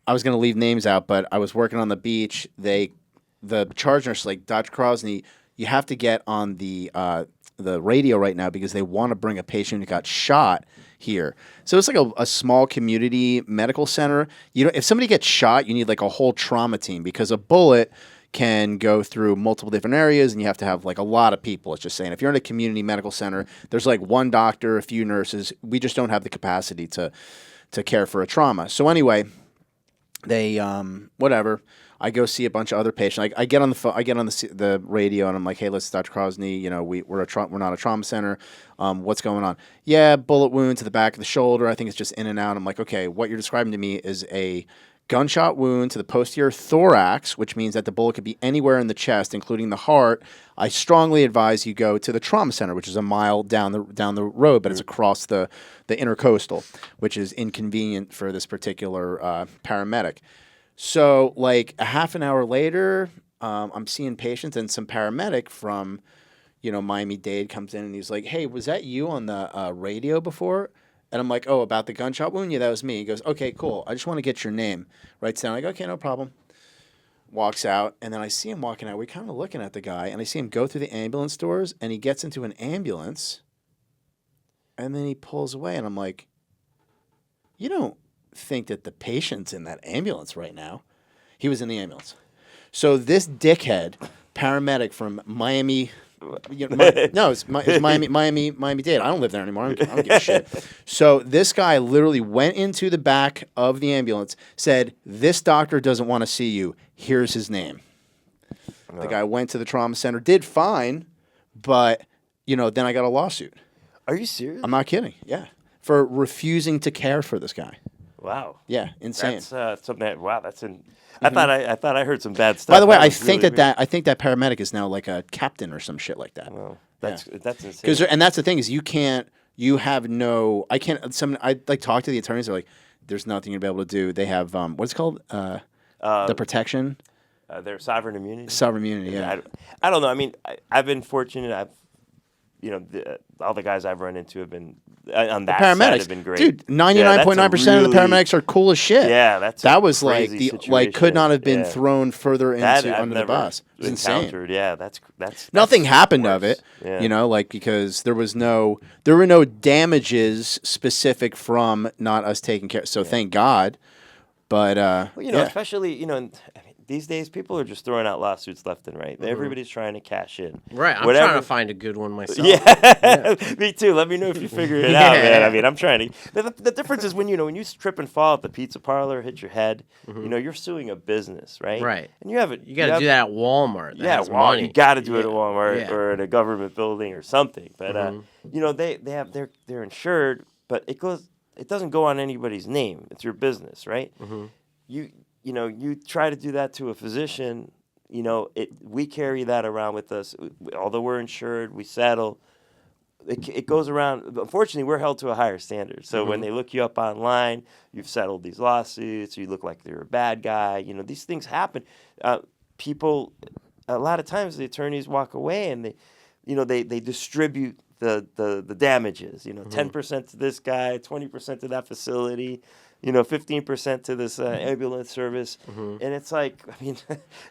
I was going to leave names out, but I was working on the beach. The charge nurse, Dr. Crosney, you have to get on the radio right now because they want to bring a patient who got shot here. So it's a small community medical center. If somebody gets shot, you need a whole trauma team because a bullet can go through multiple different areas, and you have to have a lot of people. It's just saying, if you're in a community medical center, there's one doctor, a few nurses. We just don't have the capacity to care for a trauma. So anyway, they whatever. I go see a bunch of other patients. I get on the phone. I get on the radio, and I'm like, "Hey, listen, Dr. Crosney, we're not a trauma center. What's going on?" Yeah, bullet wound to the back of the shoulder. I think it's just in and out. I'm like, "Okay, what you're describing to me is a gunshot wound to the posterior thorax, which means that the bullet could be anywhere in the chest, including the heart. I strongly advise you go to the trauma center, which is a mile down the road, but it's across the intercoastal, which is inconvenient for this particular paramedic." So, a half an hour later, I'm seeing patients, and some paramedic from, Miami-Dade comes in, and he's like, "Hey, was that you on the radio before?" And I'm like, "Oh, about the gunshot wound? Yeah, that was me." He goes, "Okay, cool. I just want to get your name." Writes down. I go, "Okay, no problem." Walks out, and then I see him walking out. We're kind of looking at the guy, and I see him go through the ambulance doors, and he gets into an ambulance, and then he pulls away, and I'm like, "You don't think that the patient's in that ambulance right now?" He was in the ambulance. So this dickhead paramedic from Miami. It's Miami-Dade. I don't live there anymore. I don't give a shit. So this guy literally went into the back of the ambulance, said, "This doctor doesn't want to see you. Here's his name." The guy went to the trauma center, did fine, but then I got a lawsuit. Are you serious? I'm not kidding. Yeah, for refusing to care for this guy. Wow. Yeah, insane. That's something. That's in. I thought I heard some bad stuff. By the way, I think that paramedic is now a captain or some shit like that. Well, that's insane. And that's the thing is I talk to the attorneys. They're like, "There's nothing you'll be able to do." They have what's it called the protection. Their sovereign immunity. Sovereign immunity. Yeah. I don't know. I mean, I've been fortunate. all the guys I've run into have been on that paramedics side have been great. Dude, 99.9% of the paramedics are cool as shit. Yeah, that was like could not have been thrown further into under the bus. It was insane. Yeah, that's nothing happened worse. of it. Yeah. Because there were no damages specific from not us taking care. So thank God. But especially these days, people are just throwing out lawsuits left and right. Everybody's trying to cash in. Right. I'm trying to find a good one myself. Yeah. Me too. Let me know if you figure it out, man. I mean, I'm trying to. The difference is when you trip and fall at the pizza parlor, hit your head. You're suing a business, right? Right. And you got to do that at Walmart. You got to do it at Walmart or at a government building or something. But they're insured, but it doesn't go on anybody's name. It's your business, right? You try to do that to a physician, we carry that around with us. Although we're insured, we settle. It goes around. Unfortunately, we're held to a higher standard. So when they look you up online, you've settled these lawsuits, you look like you're a bad guy. These things happen. People, a lot of times the attorneys walk away and they distribute the damages. 10% to this guy, 20% to that facility. 15% to this ambulance service, and it's like, I mean,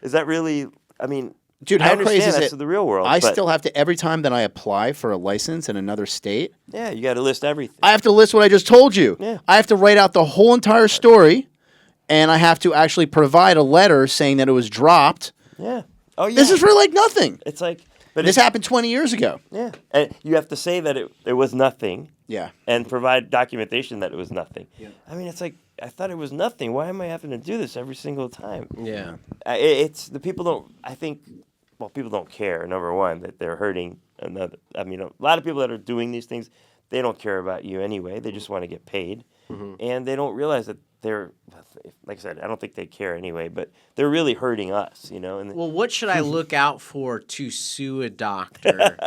is that really? I mean, dude, how crazy is that's the real world. I still have to every time that I apply for a license in another state. Yeah, you got to list everything. I have to list what I just told you. Yeah. I have to write out the whole entire story, and I have to actually provide a letter saying that it was dropped. Yeah. Oh yeah. This is for nothing. It's like, but this happened 20 years ago. Yeah, and you have to say that it was nothing. Yeah. And provide documentation that it was nothing. Yeah. I mean, it's like, I thought it was nothing. Why am I having to do this every single time? Yeah. It's the people don't, I think, people don't care, number one, that they're hurting another. I mean, a lot of people that are doing these things, they don't care about you anyway. They just want to get paid. And they don't realize that they're, like I said, I don't think they care anyway, but they're really hurting us, And well, what should I look out for to sue a doctor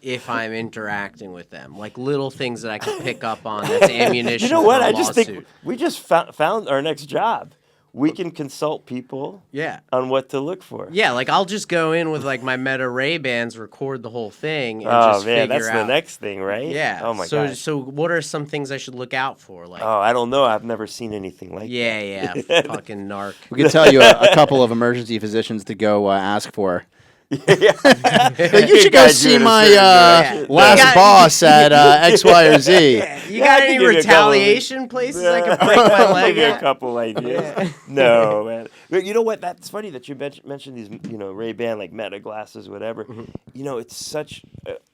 if I'm interacting with them? Like little things that I can pick up on that's ammunition. You know what? For a I just lawsuit. think we just found our next job. We can consult people on what to look for. Yeah, like I'll just go in with my Meta Ray-Bans, record the whole thing, and just figure that's out. the next thing, right? Yeah. Oh my god. So what are some things I should look out for? I don't know. I've never seen anything like that. Yeah, fucking narc. We could tell you a couple of emergency physicians to go ask for. You should go see my last boss at X, Y, or Z. You got any retaliation places I can break my leg Give at? a couple ideas. No, man. But you know what? That's funny that you mentioned these, Ray-Ban, Meta glasses, whatever. It's such,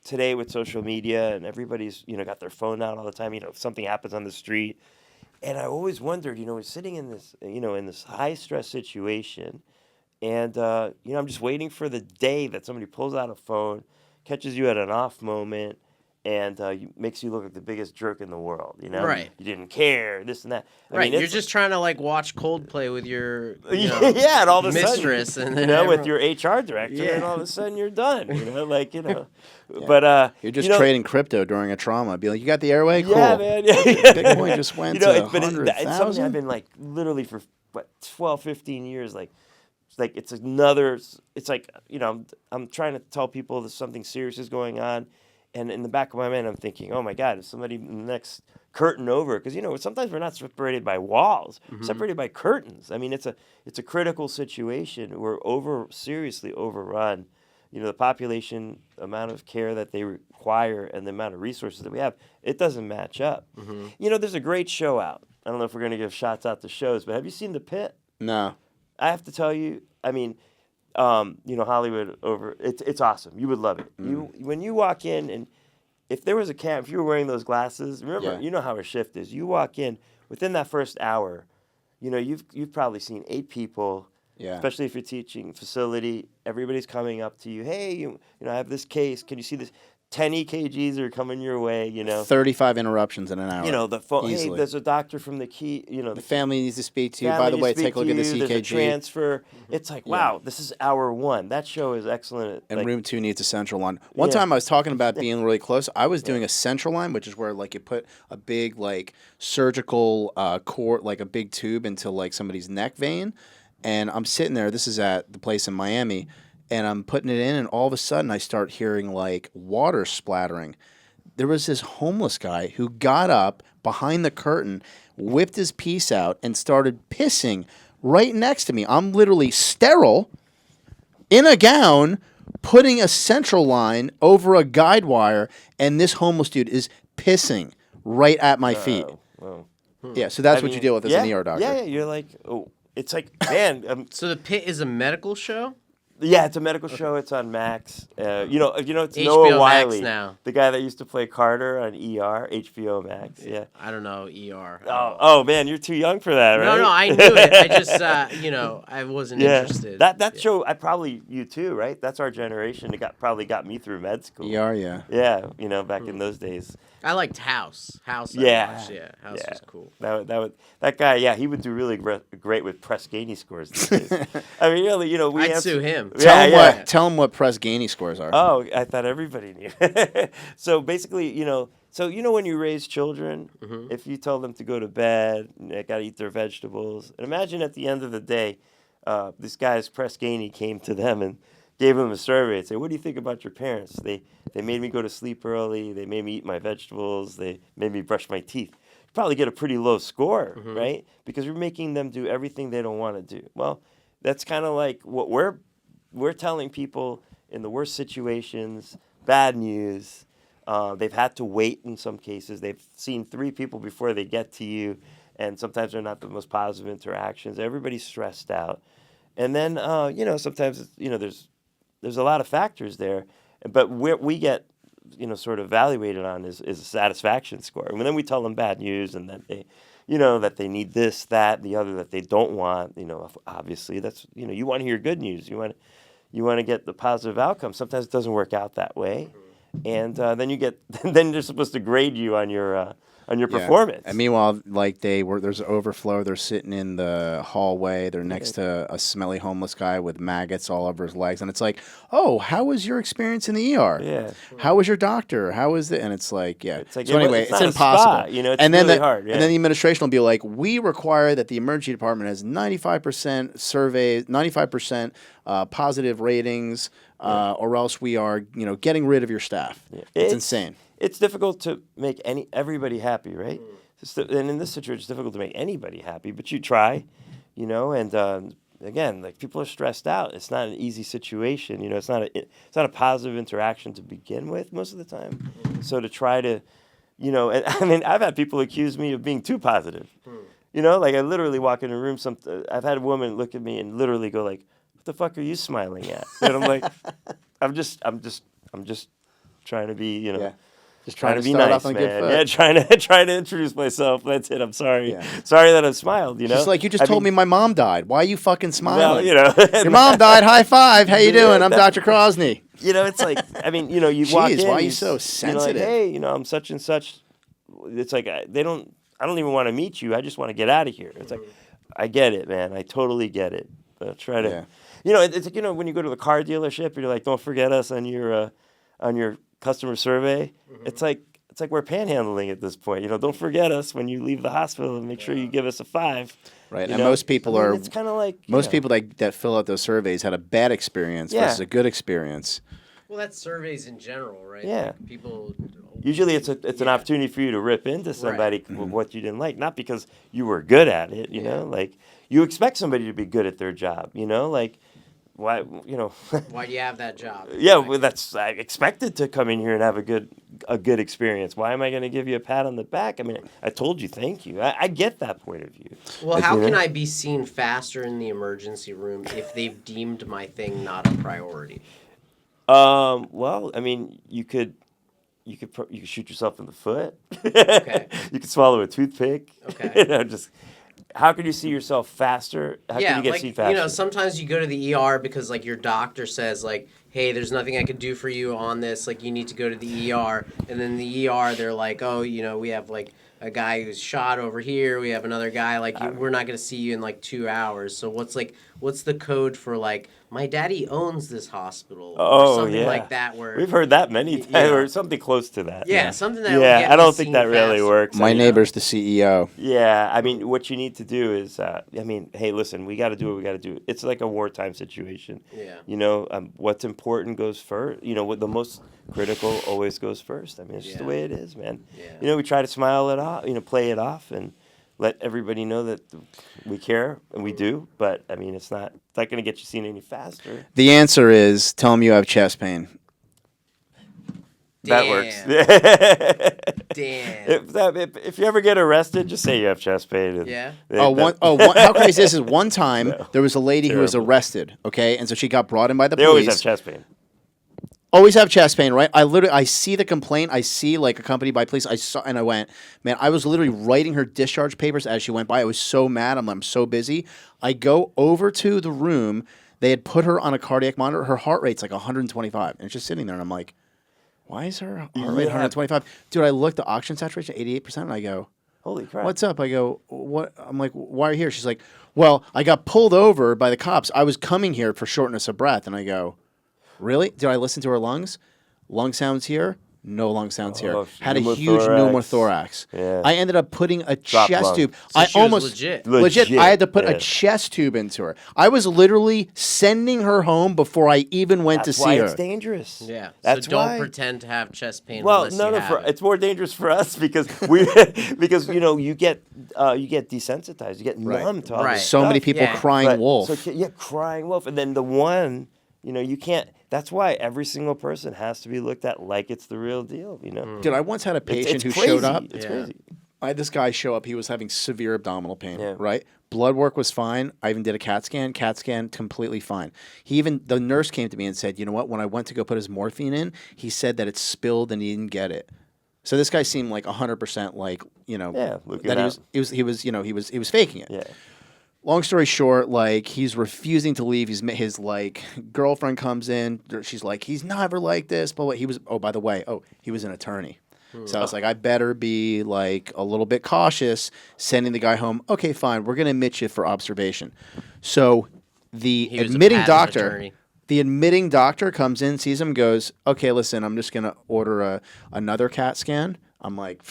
today with social media and everybody's, got their phone out all the time. If something happens on the street. And I always wondered, we're sitting in this, in this high-stress situation. And, I'm just waiting for the day that somebody pulls out a phone, catches you at an off moment, and makes you look like the biggest jerk in the world, Right. You didn't care, this and that. I mean, you're just trying to, watch Coldplay with your and all of a mistress. Sudden, and then with your HR director, and all of a sudden you're done, Yeah. But, you're just trading crypto during a trauma. Be like, you got the airway? Cool. Yeah, man. Bitcoin just went to 100,000. It's something I've been, literally for, 12, 15 years, it's like, I'm trying to tell people that something serious is going on. And in the back of my mind, I'm thinking, oh my God, is somebody in the next curtain over? Because, sometimes we're not separated by walls, separated by curtains. I mean, it's a critical situation. We're seriously overrun. The population, amount of care that they require and the amount of resources that we have, it doesn't match up. There's a great show out. I don't know if we're going to give shots out to shows, but have you seen The Pit? No. I have to tell you, I mean, Hollywood it's awesome. You would love it. When you walk in, and if there was if you were wearing those glasses, remember, you know how a shift is. You walk in within that first hour, you've probably seen 8 people. Yeah. Especially if you're teaching facility, everybody's coming up to you. Hey, I have this case. Can you see this? 10 EKGs are coming your way, 35 interruptions in an hour. The phone. Easily. Hey, there's a doctor from the key. The family needs to speak to you. By the way, take a look at this EKG. There's a transfer. It's like, wow, this is hour 1. That show is excellent. And room 2 needs a central line. One time I was talking about being really close. I was doing a central line, which is where you put a big surgical cord, a big tube into somebody's neck vein. And I'm sitting there. This is at the place in Miami. and I'm putting it in, and all of a sudden I start hearing like water splattering. There was this homeless guy who got up behind the curtain, whipped his piece out, and started pissing right next to me. I'm literally sterile, in a gown, putting a central line over a guide wire, and this homeless dude is pissing right at my feet. Wow. Yeah, so that's what you deal with as an ER doctor. Yeah, you're like, oh, it's like, man. So the Pit is a medical show? Yeah, it's a medical show. It's on Max. You know, it's HBO Noah Max Wiley, now. the guy that used to play Carter on ER, HBO Max. Yeah. I don't know ER. Oh man, you're too young for that, right? No, I knew it. I just, I wasn't interested. That show, you too, right? That's our generation. It probably got me through med school. ER, yeah. Yeah, back in those days. I liked House. House. Yeah. House was cool. That guy, yeah, he would do really great with press Gainey scores these days. I mean, really, I'd sue him. Tell him what press Gainey scores are. Oh, I thought everybody knew. So basically, when you raise children, if you tell them to go to bed, they got to eat their vegetables. And imagine at the end of the day, this guy's press Gainey came to them and gave them a survey and said, "What do you think about your parents? They made me go to sleep early. They made me eat my vegetables. They made me brush my teeth." You probably get a pretty low score, right? Because you're making them do everything they don't want to do. Well, that's kind of like what we're telling people in the worst situations, bad news. They've had to wait in some cases. They've seen 3 people before they get to you, and sometimes they're not the most positive interactions. Everybody's stressed out. And then, sometimes, there's a lot of factors there, but we get, sort of evaluated on is a satisfaction score. And then we tell them bad news and that they, that they need this, that, the other that they don't want. Obviously that's, you want to hear good news. You want to get the positive outcome. Sometimes it doesn't work out that way, and then they're supposed to grade you on your performance. And meanwhile, like there's an overflow. They're sitting in the hallway. They're next to a smelly homeless guy with maggots all over his legs, and it's like, "Oh, how was your experience in the ER? Yeah. How was your doctor? How was it?" And it's like, yeah. It's like, so anyway, it's it's not impossible. A spa, it's and then really hard. Yeah. And then the administration will be like, "We require that the emergency department has 95% surveys, 95% positive ratings, or else we are, getting rid of your staff." Yeah. It's insane. It's difficult to make everybody happy, right? And in this situation, it's difficult to make anybody happy, but you try, and again, like people are stressed out. It's not an easy situation, it's not a positive interaction to begin with most of the time. So to try to, and I mean, I've had people accuse me of being too positive. Like I literally walk in a room, I've had a woman look at me and literally go like, "What the fuck are you smiling at?" And I'm like, I'm just trying to be, Just trying to be nice, man. Yeah, trying to introduce myself. That's it. I'm sorry. Yeah. Sorry that I smiled. Just like you told me my mom died. Why are you fucking smiling? Well, your mom died. High five. How you doing? I'm Dr. Crosney. It's like, I mean, you walk in. Why are you so sensitive? Like, hey, I'm such and such. It's like I don't even want to meet you. I just want to get out of here. It's like, I get it, man. I totally get it. Try to, it's like, when you go to the car dealership, you're like, don't forget us on your customer survey. It's like we're panhandling at this point. Don't forget us when you leave the hospital, and make sure you give us a 5. Right, and most people It's kind of like people that fill out those surveys had a bad experience versus a good experience. Well, that's surveys in general, right? Yeah. Like people. Usually, it's an opportunity for you to rip into somebody with what you didn't like, not because you were good at it. Like you expect somebody to be good at their job. Like. Why, Why do you have that job? Yeah, well, I expected to come in here and have a good experience. Why am I going to give you a pat on the back? I mean, I told you thank you. I get that point of view. Well, how can I be seen faster in the emergency room if they've deemed my thing not a priority? Well, I mean, you could shoot yourself in the foot. Okay. You could swallow a toothpick. Okay. How can you see yourself faster? How can you get seen faster? Sometimes you go to the ER because, like, your doctor says, like, hey, there's nothing I can do for you on this. Like, you need to go to the ER. And then the ER, they're like, oh, we have, like, a guy who's shot over here. We have another guy, like, we're not going to see you in, like, 2 hours. So what's the code for, like, my daddy owns this hospital, Oh, or something yeah. like that. Where We've heard that many times, or something close to that. Yeah, something that. Yeah, would get I me don't think seen that really faster. works. My neighbor's the CEO. Yeah, I mean, what you need to do is, hey, listen, we got to do what we got to do. It's like a wartime situation. Yeah. What's important goes first. What the most critical always goes first. I mean, it's just the way it is, man. Yeah. We try to smile it off, play it off, and let everybody know that we care, and we do. But, I mean, it's not going to get you seen any faster. The answer is tell them you have chest pain. That works. Damn. If you ever get arrested, just say you have chest pain. Yeah. How crazy is this? One time, there was a lady who was arrested, okay? And so she got brought in by the police. They always have chest pain. Always have chest pain, right? I see the complaint. I see accompanied by police. I went, man, I was literally writing her discharge papers as she went by. I was so mad. I'm so busy. I go over to the room. They had put her on a cardiac monitor. Her heart rate's like 125. And it's just sitting there. And I'm like, why is her heart rate 125? Dude, I looked, the oxygen saturation, 88%. And I go, holy crap. What's up? I go, what? I'm like, why are you here? She's like, well, I got pulled over by the cops. I was coming here for shortness of breath. And I go, really? Did I listen to her lungs? Lung sounds here. No lung sounds here. Had a huge pneumothorax. Yeah. I ended up putting a Drop chest lung. tube. So I she was almost legit. I had to put a chest tube into her. I was literally sending her home before I even went to see her. It's dangerous. Yeah. That's so don't why. pretend to have chest pain. Well, unless you have it. it's more dangerous for us because you get desensitized, you get numb to all this So stuff. many people crying wolf. So crying wolf, and then the one, you can't. That's why every single person has to be looked at like it's the real deal. Dude, I once had a patient who crazy. showed up. It's crazy. I had this guy show up. He was having severe abdominal pain, Yeah. right? Blood work was fine. I even did a CAT scan. CAT scan, completely fine. The nurse came to me and said, you know what? When I went to go put his morphine in, he said that it spilled and he didn't get it. So this guy seemed like 100% that he was faking it. Yeah. Long story short, he's refusing to leave. His girlfriend comes in. She's like, he's never like this. But he was. Oh, by the way, he was an attorney. So I was like, I better be a little bit cautious sending the guy home. Okay, fine. We're gonna admit you for observation. So the admitting doctor comes in, sees him, goes, okay, listen, I'm just gonna order another CAT scan. I'm like,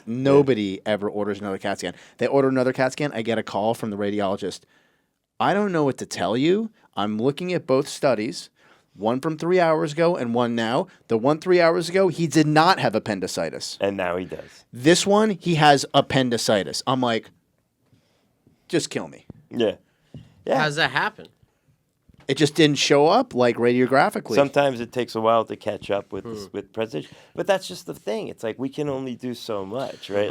nobody ever orders another CAT scan. They order another CAT scan. I get a call from the radiologist. I don't know what to tell you. I'm looking at both studies, one from 3 hours ago and one now. The one 3 hours ago, he did not have appendicitis. And now he does. This one, he has appendicitis. I'm like, just kill me. Yeah. How does that happen? It just didn't show up radiographically. Sometimes it takes a while to catch up with presentation, but that's just the thing. It's like we can only do so much, right?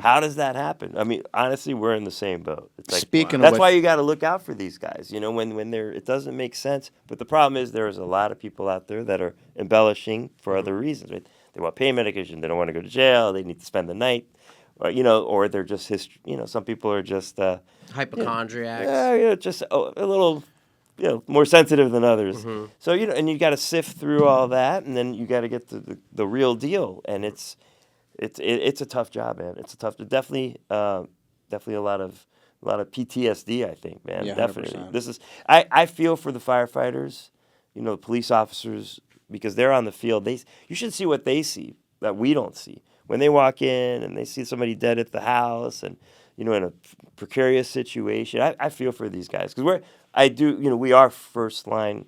How does that happen? I mean, honestly, we're in the same boat. It's like, that's why you got to look out for these guys. When it doesn't make sense. But the problem is there's a lot of people out there that are embellishing for other reasons. Right? They want pain medication. They don't want to go to jail. They need to spend the night, or they're just some people are just hypochondriacs. Just a little. More sensitive than others. So, and you got to sift through all that, and then you got to get to the real deal. And it's a tough job, man. It's a tough, definitely a lot of PTSD, I think, man. Yeah, definitely. 100%. I feel for the firefighters, the police officers, because they're on the field. You should see what they see that we don't see. When they walk in and they see somebody dead at the house and, in a precarious situation, I feel for these guys because we are first line,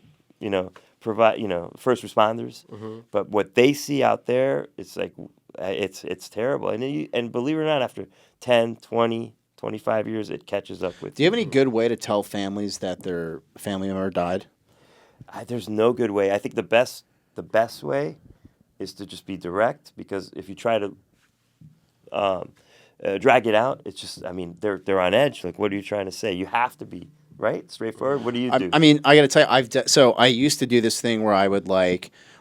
first responders. But what they see out there, it's like, it's terrible. And believe it or not, after 10, 20, 25 years, it catches up with you. Do you have any good way to tell families that their family member died? There's no good way. I think the best way is to just be direct, because if you try to drag it out, it's just, they're on edge. Like, what are you trying to say? You have to be straightforward. What do you do? I got to tell you, I used to do this thing where I would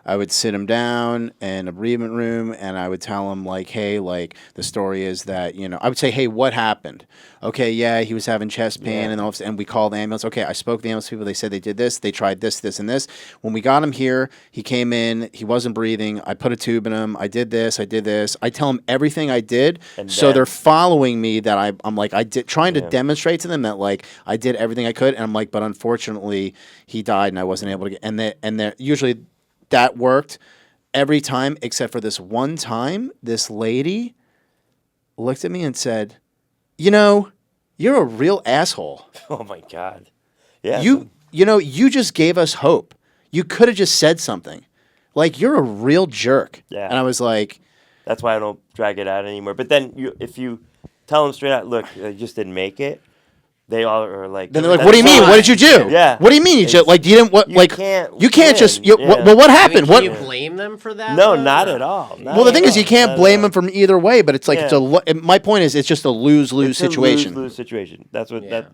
I would sit him down in a bereavement room, and I would tell him, like, hey, like, the story is that, I would say, hey, what happened? Okay, yeah, he was having chest pain, and we called the ambulance. Okay, I spoke to the ambulance people. They said they did this. They tried this, this, and this. When we got him here, he came in. He wasn't breathing. I put a tube in him. I did this. I did this. I tell them everything I did, so they're following me. That I'm like trying to demonstrate to them that like I did everything I could, and I'm like, but unfortunately, he died, and I wasn't able to get. And they usually that worked every time except for this one time. This lady looked at me and said, "You're a real asshole." Oh my God! Yeah, you just gave us hope. You could have just said something. Like, you're a real jerk. Yeah. And I was like... That's why I don't drag it out anymore. But then if you tell them straight out, look, I just didn't make it, they all are like... Then they're like, what do you mean? What did you do? Yeah. What do you mean? You just, like, you didn't... What, you like, can't you can't win. just... well, what happened? Can you blame them for that? No, not at all. Well, the thing is, you can't blame them from either way, but it's like, my point is, it's just a lose-lose situation. Lose-lose situation. That's what that...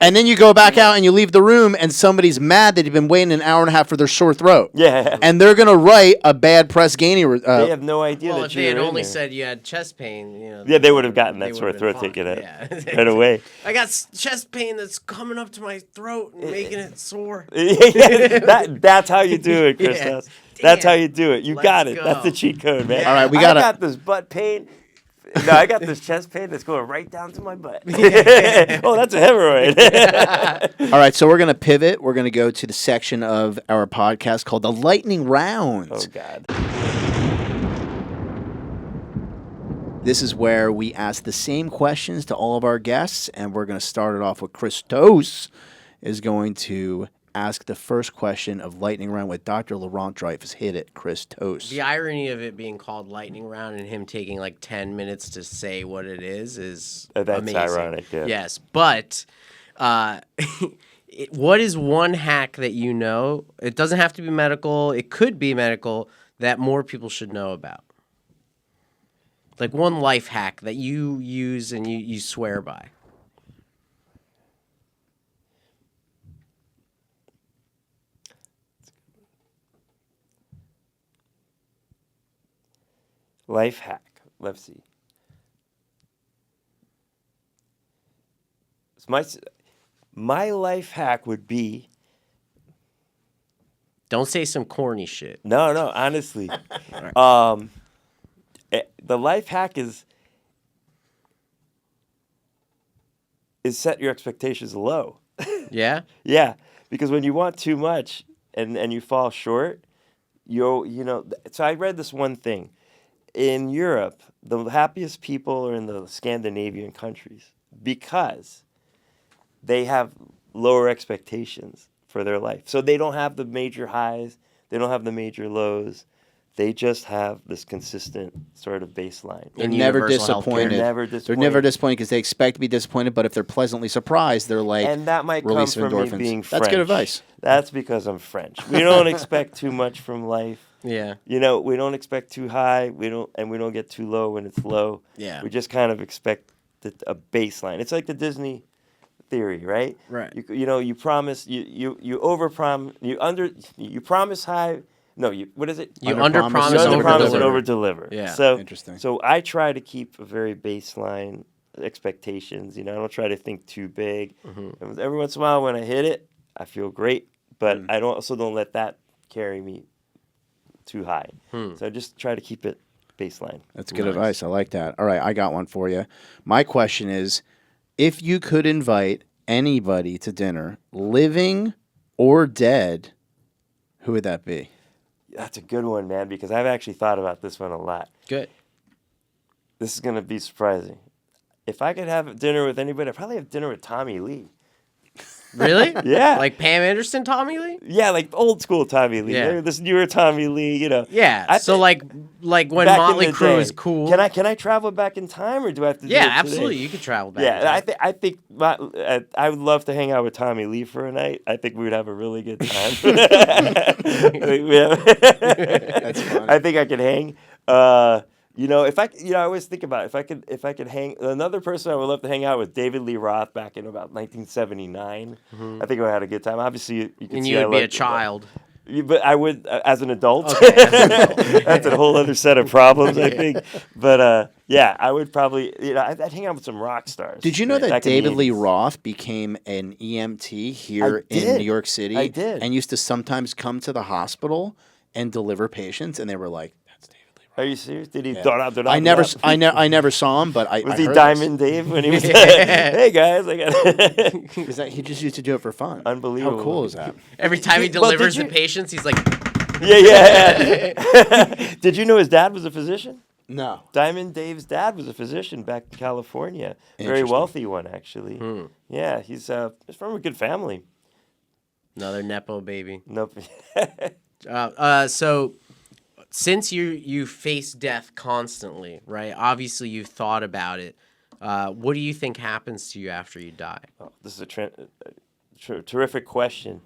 And then you go back out and you leave the room, and somebody's mad that you've been waiting an hour and a half for their sore throat. Yeah. And they're going to write a bad press Gainey... they have no idea well, that if they had only said you had chest pain, Yeah, they would have gotten that sore throat taken out right away. I got chest pain that's coming up to my throat and making it sore. That's how you do it, ChrisTos. That's how you do it. You got it. Go. That's the cheat code, man. All right, I got this butt pain. No, I got this chest pain that's going right down to my butt. Oh, that's a hemorrhoid. All right, so we're going to pivot. We're going to go to the section of our podcast called the Lightning Rounds. Oh, God. This is where we ask the same questions to all of our guests, and we're going to start it off with ChrisTos is going to ask the first question of Lightning Round with Dr. Laurent Dreyfus. Hit it, ChrisTos. The irony of it being called Lightning Round and him taking like 10 minutes to say what it is that's amazing. Ironic, yeah. Yes, but what is one hack that you know? It doesn't have to be medical. It could be medical that more people should know about. Like one life hack that you use and you swear by. Life hack. Let's see. My life hack would be... Don't say some corny shit. No, honestly. The life hack is set your expectations low. Yeah? Yeah, because when you want too much and you fall short, so I read this one thing. In Europe, the happiest people are in the Scandinavian countries because they have lower expectations for their life. So they don't have the major highs, they don't have the major lows. They just have this consistent sort of baseline. They're never disappointed. They're never disappointed because they expect to be disappointed, but if they're pleasantly surprised, they're like, and that might come release of from endorphins. me being French. That's good advice. That's because I'm French. We don't expect too much from life. Yeah. We don't expect too high. We don't get too low when it's low. Yeah. We just kind of expect a baseline. It's like the Disney theory, right? Right. You promise you overpromise you promise high. No, what is it? You underpromise and over-deliver. Yeah. So interesting. So I try to keep a very baseline expectations. I don't try to think too big. Mm-hmm. Every once in a while, when I hit it, I feel great, but I don't let that carry me too high. So I just try to keep it baseline. That's good advice. I like that. All right, I got one for you. My question is, if you could invite anybody to dinner, living or dead, who would that be? That's a good one, man, because I've actually thought about this one a lot. Good. This is going to be surprising. If I could have dinner with anybody, I'd probably have dinner with Tommy Lee. Really? Yeah. Like Pam Anderson, Tommy Lee? Yeah, like old school Tommy Lee. Yeah. This newer Tommy Lee, Yeah. So like when Motley Crue was cool. Can I travel back in time, or do I have to? Yeah, do it absolutely. Today? You could travel back. Yeah, I think I would love to hang out with Tommy Lee for a night. I think we would have a really good time. That's funny. I think I could hang. If I always think about it, if I could hang, another person I would love to hang out with, David Lee Roth, back in about 1979. I think I had a good time. Obviously, you can and see you I would be a liked it, child. But I would, as an adult. Okay. That's a whole other set of problems, I think. But yeah, I would probably, I'd hang out with some rock stars. Did you know that back in the David Lee 80s. Roth became an EMT here in New York City? I did. And used to sometimes come to the hospital and deliver patients, and they were like, "That's David Lee Roth." Are you serious? Did he? Yeah. I never saw him, but I Was I he heard Diamond Dave when he was? Hey guys, I got. Is that he just used to do it for fun? Unbelievable. How cool is that? Every time he Well, delivers did the you- patients, he's like, Yeah. Did you know his dad was a physician? No. Diamond Dave's dad was a physician back in California. Very Interesting. wealthy one, actually. Yeah, he's from a good family. another Nepo baby. Nope. So since you face death constantly, right? Obviously, you've thought about it. What do you think happens to you after you die? Oh, this is a terrific question.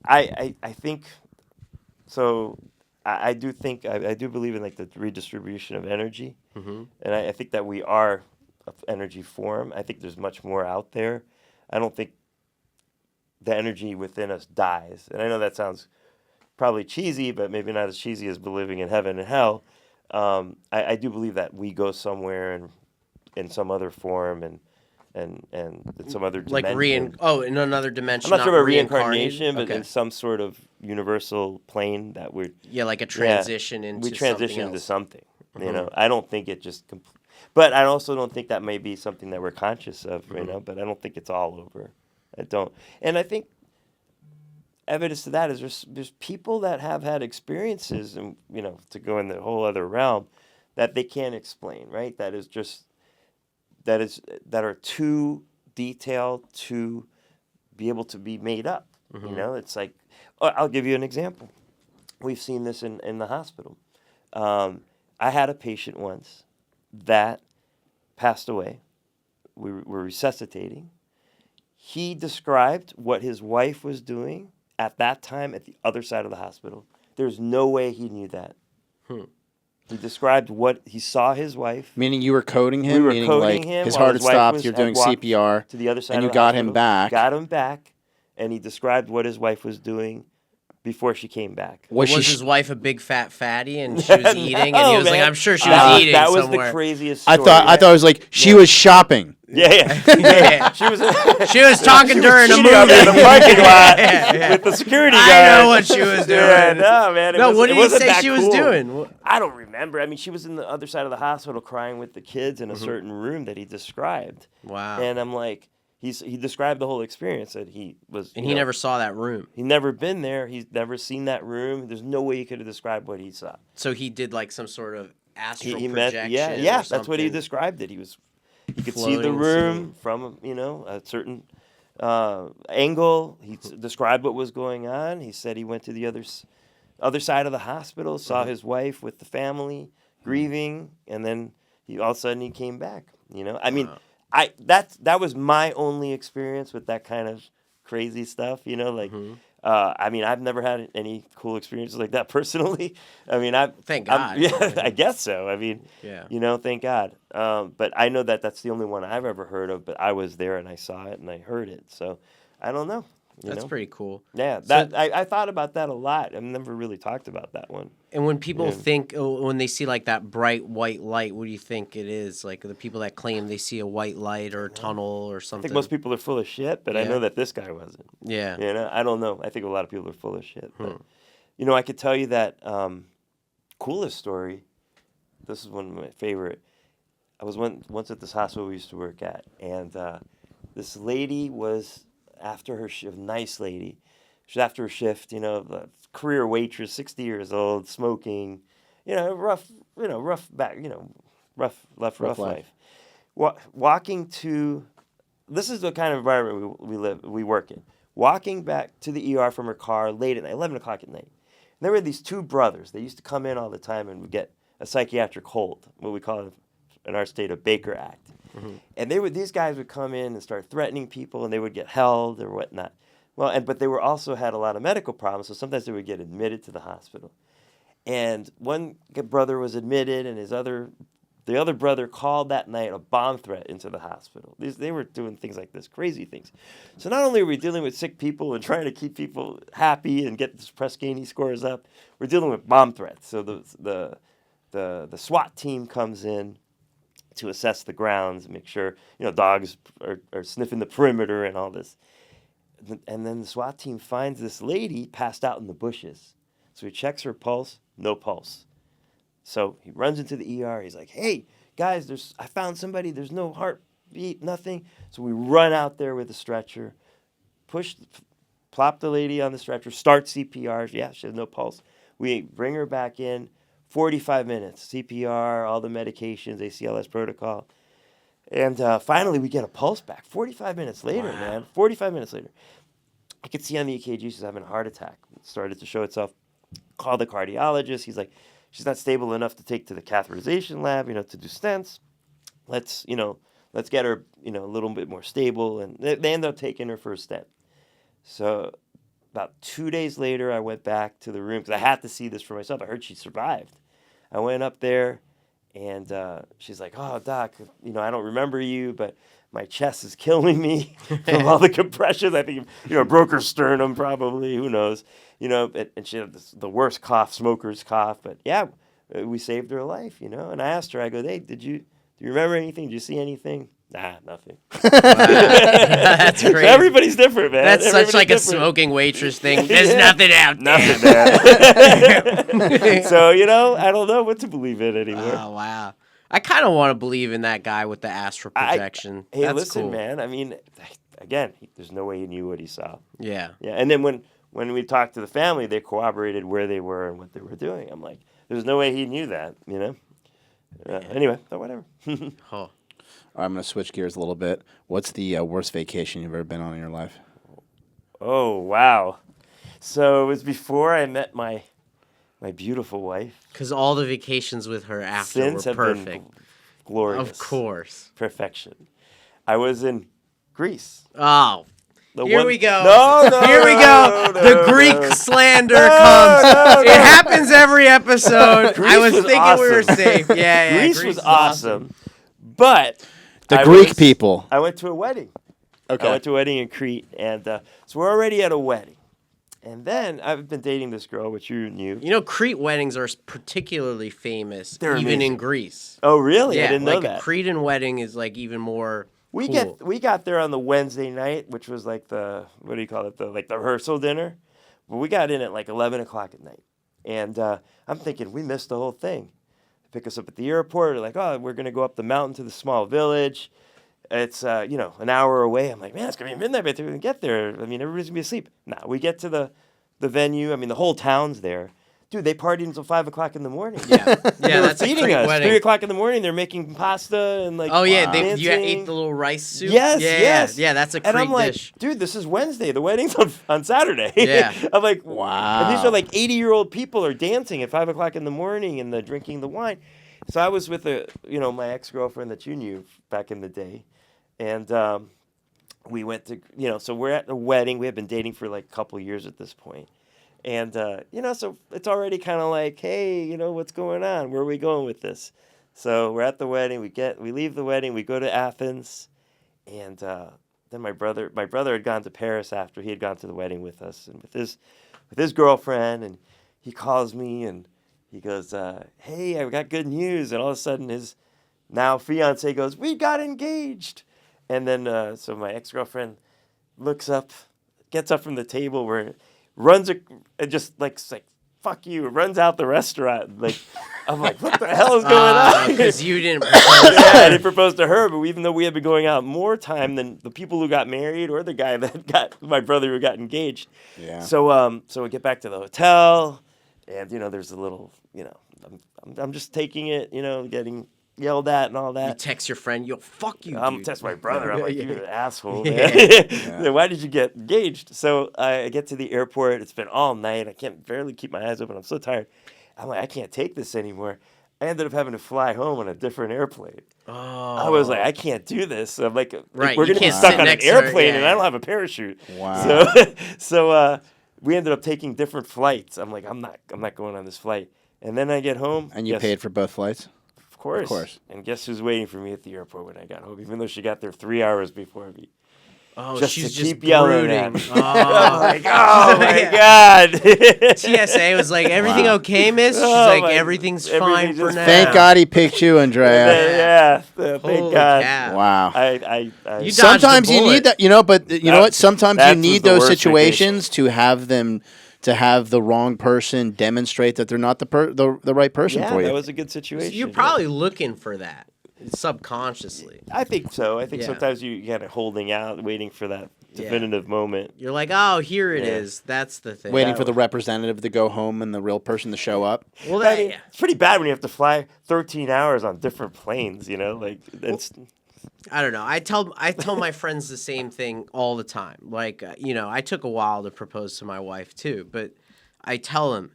I think so. I do think I do believe in like the redistribution of energy, and I think that we are an energy form. I think there's much more out there. I don't think the energy within us dies, and I know that sounds probably cheesy, but maybe not as cheesy as believing in heaven and hell. I do believe that we go somewhere and in some other form and in some other dimension. in another dimension. I'm not sure about reincarnated? reincarnation, but Okay. in some sort of universal plane that we're like a transition into we transition something into else. something. You know, I don't think it just. But I also don't think that may be something that we're conscious of. You know, but I don't think it's all over. I don't, and I think evidence to that is there's people that have had experiences, and to go in the whole other realm that they can't explain. Right? That are too detailed to be able to be made up. It's like, I'll give you an example. We've seen this in the hospital. I had a patient once that passed away. We were resuscitating. He described what his wife was doing at that time at the other side of the hospital. There's no way he knew that. He described what he saw his wife. Meaning you were coding him? We were meaning coding like him his while heart his had wife stopped, you're doing had walked CPR, to the other side and of you the got him hospital. back. Got him back, and he described what his wife was doing before she came back. Was his wife a big fat fatty and she was eating, and he was like, man. "I'm sure she was eating That was somewhere." the craziest I story. thought it was like she was shopping. Yeah. She was She was talking during a cheating movie on me in the parking lot with the security guard. I know what she was doing. Yeah, no, man. What did he wasn't say that she was cool. doing? I don't remember. I mean, she was in the other side of the hospital crying with the kids in a certain room that he described. Wow. And I'm like, he described the whole experience that he was. And he never saw that room. He never been there. He's never seen that room. There's no way he could have described what he saw. So he did like some sort of astral He projection. yeah. or That's what he something. described it. He could see the Floating room from a certain angle. He described what was going on. He said he went to the other side of the hospital, saw his wife with the family grieving, and then all of a sudden he came back. I mean, that was my only experience with that kind of crazy stuff. I mean, I've never had any cool experiences like that personally. I mean, Thank God. yeah, I guess so. I mean, Yeah. thank God. But I know that that's the only one I've ever heard of. But I was there and I saw it and I heard it. So I don't know. That's pretty cool. Yeah, I thought about that a lot. I've never really talked about that one. And when people when they see like that bright white light, what do you think it is? Like the people that claim they see a white light or a tunnel or I something. think most people are full of shit, but I know that this guy wasn't. Yeah. I don't know. I think a lot of people are full of shit. But, I could tell you that coolest story. This is one of my favorite. I was once at this hospital we used to work at, and this lady was after her shift. Nice lady. She was after her shift. A career waitress, 60 years old, smoking. Rough life. Walking to. This is the kind of environment we work in. Walking back to the ER from her car late at night, 11 o'clock at night. And there were these two brothers. They used to come in all the time and would get a psychiatric hold, what we call in our state a Baker Act. And these guys would come in and start threatening people, and they would get held or whatnot. Well, but they also had a lot of medical problems, so sometimes they would get admitted to the hospital. And one brother was admitted, and his other The other brother called that night a bomb threat into the hospital. They were doing things like this, crazy things. So not only are we dealing with sick people and trying to keep people happy and get the suppressed Gainey scores up, we're dealing with bomb threats. So the SWAT team comes in to assess the grounds, make sure dogs are sniffing the perimeter and all this. And then the SWAT team finds this lady passed out in the bushes. So he checks her pulse, no pulse. So he runs into the ER. He's like, "Hey, guys, I found somebody. There's no heartbeat, nothing." So we run out there with a stretcher, plop the lady on the stretcher, start CPR. Yeah, she has no pulse. We bring her back in, 45 minutes, CPR, all the medications, ACLS protocol. And finally, we get a pulse back. 45 minutes later, man. 45 minutes later. I could see on the EKG she's having a heart attack. It started to show itself. Called the cardiologist. He's like, "She's not stable enough to take to the catheterization lab, to do stents. Let's get her, a little bit more stable." And they end up taking her for a stent. So about 2 days later, I went back to the room because I had to see this for myself. I heard she survived. I went up there, and she's like, "Oh, Doc, I don't remember you, but my chest is killing me from all the compressions. I think, broke her sternum probably. Who knows? And she had the worst cough, smoker's cough. But yeah, we saved her life, And I asked her, I go, "Hey, do you remember anything? Did you see anything?" "Nah, nothing." That's great. So everybody's different, man. That's such like different. A smoking waitress thing. There's nothing out there. Nothing there. So, I don't know what to believe in anymore. Oh, wow. I kind of want to believe in that guy with the astral projection. Hey, That's listen, cool. man. I mean, again, there's no way he knew what he saw. Yeah. Yeah. And then when we talked to the family, they corroborated where they were and what they were doing. I'm like, there's no way he knew that, Anyway, so whatever. Oh. I'm going to switch gears a little bit. What's the worst vacation you've ever been on in your life? Oh, wow. So it was before I met my beautiful wife. Because all the vacations with her after Since were have perfect. been glorious. Of course. Perfection. I was in Greece. Oh. Here we go. No, Here we go. The Greek slander comes. It happens every episode. Greece I was thinking awesome. we were safe. Yeah. Greece was awesome. But The Greek people. I went to a wedding. Okay. I went to a wedding in Crete, and so we're already at a wedding. And then I've been dating this girl, which you knew. Crete weddings are particularly famous, They're even amazing. in Greece. Oh, really? Yeah, I didn't know like that. a Cretan wedding is like even more. We cool. got there on the Wednesday night, which was like the the rehearsal dinner. But we got in at like 11 o'clock at night, and I'm thinking we missed the whole thing. They pick us up at the airport. They're like, "Oh, we're gonna go up the mountain to the small village. It's an hour away." I'm like, "Man, it's gonna be midnight by the time we get there. I mean, everybody's gonna be asleep." Nah, we get to the venue. I mean, the whole town's there. Dude, they partied until 5 o'clock in the morning. Yeah, They were that's a feeding Crete us. wedding. 3 o'clock in the morning, they're making pasta and like. Oh yeah, dancing. you ate the little rice soup. Yes, yeah, yes. yeah. That's a Crete And I'm like, dish. dude, this is Wednesday. The wedding's on Saturday. Yeah. I'm like, wow. And these are like 80-year-old people are dancing at 5 o'clock in the morning and they're drinking the wine. So I was with my ex-girlfriend that you knew back in the day, and we went to so we're at the wedding. We had been dating for like a couple of years at this point. And, so it's already kind of like, hey, what's going on? Where are we going with this? So we're at the wedding. We leave the wedding. We go to Athens. And then my brother had gone to Paris after he had gone to the wedding with us and with his girlfriend. And he calls me and he goes, "Hey, I got good news." And all of a sudden his now fiance goes, "We got engaged." And then so my ex-girlfriend gets up from the table where runs and just like fuck you, runs out the restaurant. Like I'm like, what the hell is going on? Because you didn't propose. I didn't propose to her, but even though we had been going out more time than the people who got married or the guy that got my brother who got engaged. Yeah. So we get back to the hotel, and there's a little I'm just taking it, getting yelled at and all that. You text your friend, "Yo, fuck you." I'm dude. text my brother. I'm like, "You're an asshole, Yeah. man. Yeah. Why did you get engaged?" So I get to the airport. It's been all night. I can't barely keep my eyes open. I'm so tired. I'm like, I can't take this anymore. I ended up having to fly home on a different airplane. Oh. I was like, I can't do this. I'm like, Right, we're you gonna be can't stuck sit on an next to her, airplane, yeah, and I don't yeah. have a parachute. Wow. So we ended up taking different flights. I'm like, I'm not going on this flight. And then I get home. And you guess- paid for both flights? Of course. Of course. And guess who's waiting for me at the airport when I got home? Even though she got there 3 hours before me. Oh, Just she's to just keep yelling at brooding. me. Oh, Like, oh my God. TSA was like, everything okay, miss? She's Oh, like, my- everything's everything's fine for just now. Thank God he picked you, Andrea. Yeah, thank Holy God. cow. Wow. I You dodged Sometimes the you need bullet. that, but you know what? Sometimes you that was need the those worst situations to have the wrong person demonstrate that they're not the right person yeah, for you. that was a good situation. You're probably looking for that subconsciously. I think so. I think Yeah. sometimes you kind of holding out, waiting for that definitive moment. You're like, oh, here it Yeah. is. That's the thing. Waiting for the representative to go home and the real person to show up. Well, I that, mean, it's pretty bad when you have to fly 13 hours on different planes. Like it's. I don't know. I tell my friends the same thing all the time. Like, I took a while to propose to my wife too, but I tell them,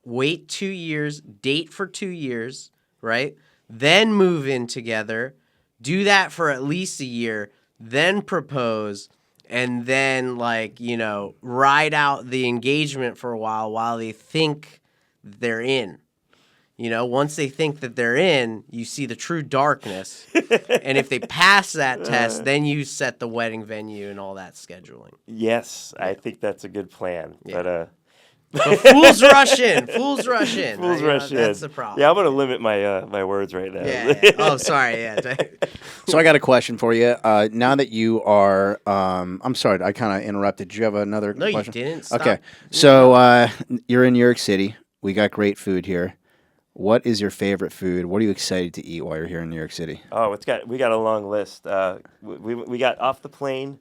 wait 2 years, date for 2 years, right? Then move in together, do that for at least a year, then propose, and then ride out the engagement for a while they think they're in. Once they think that they're in, you see the true darkness. And if they pass that test, then you set the wedding venue and all that scheduling. Yes, I think that's a good plan. Yeah. But Fools rush in. Fools rush in. fools rush in. That's the problem. Yeah, I'm gonna limit my my words right now. Yeah. Oh, sorry. Yeah. So I got a question for you. Now that you are, I'm sorry, I kind of interrupted. Did you have another No, question? you didn't. Stop. Okay. So you're in New York City. We got great food here. What is your favorite food? What are you excited to eat while you're here in New York City? Oh, we got a long list. We got off the plane,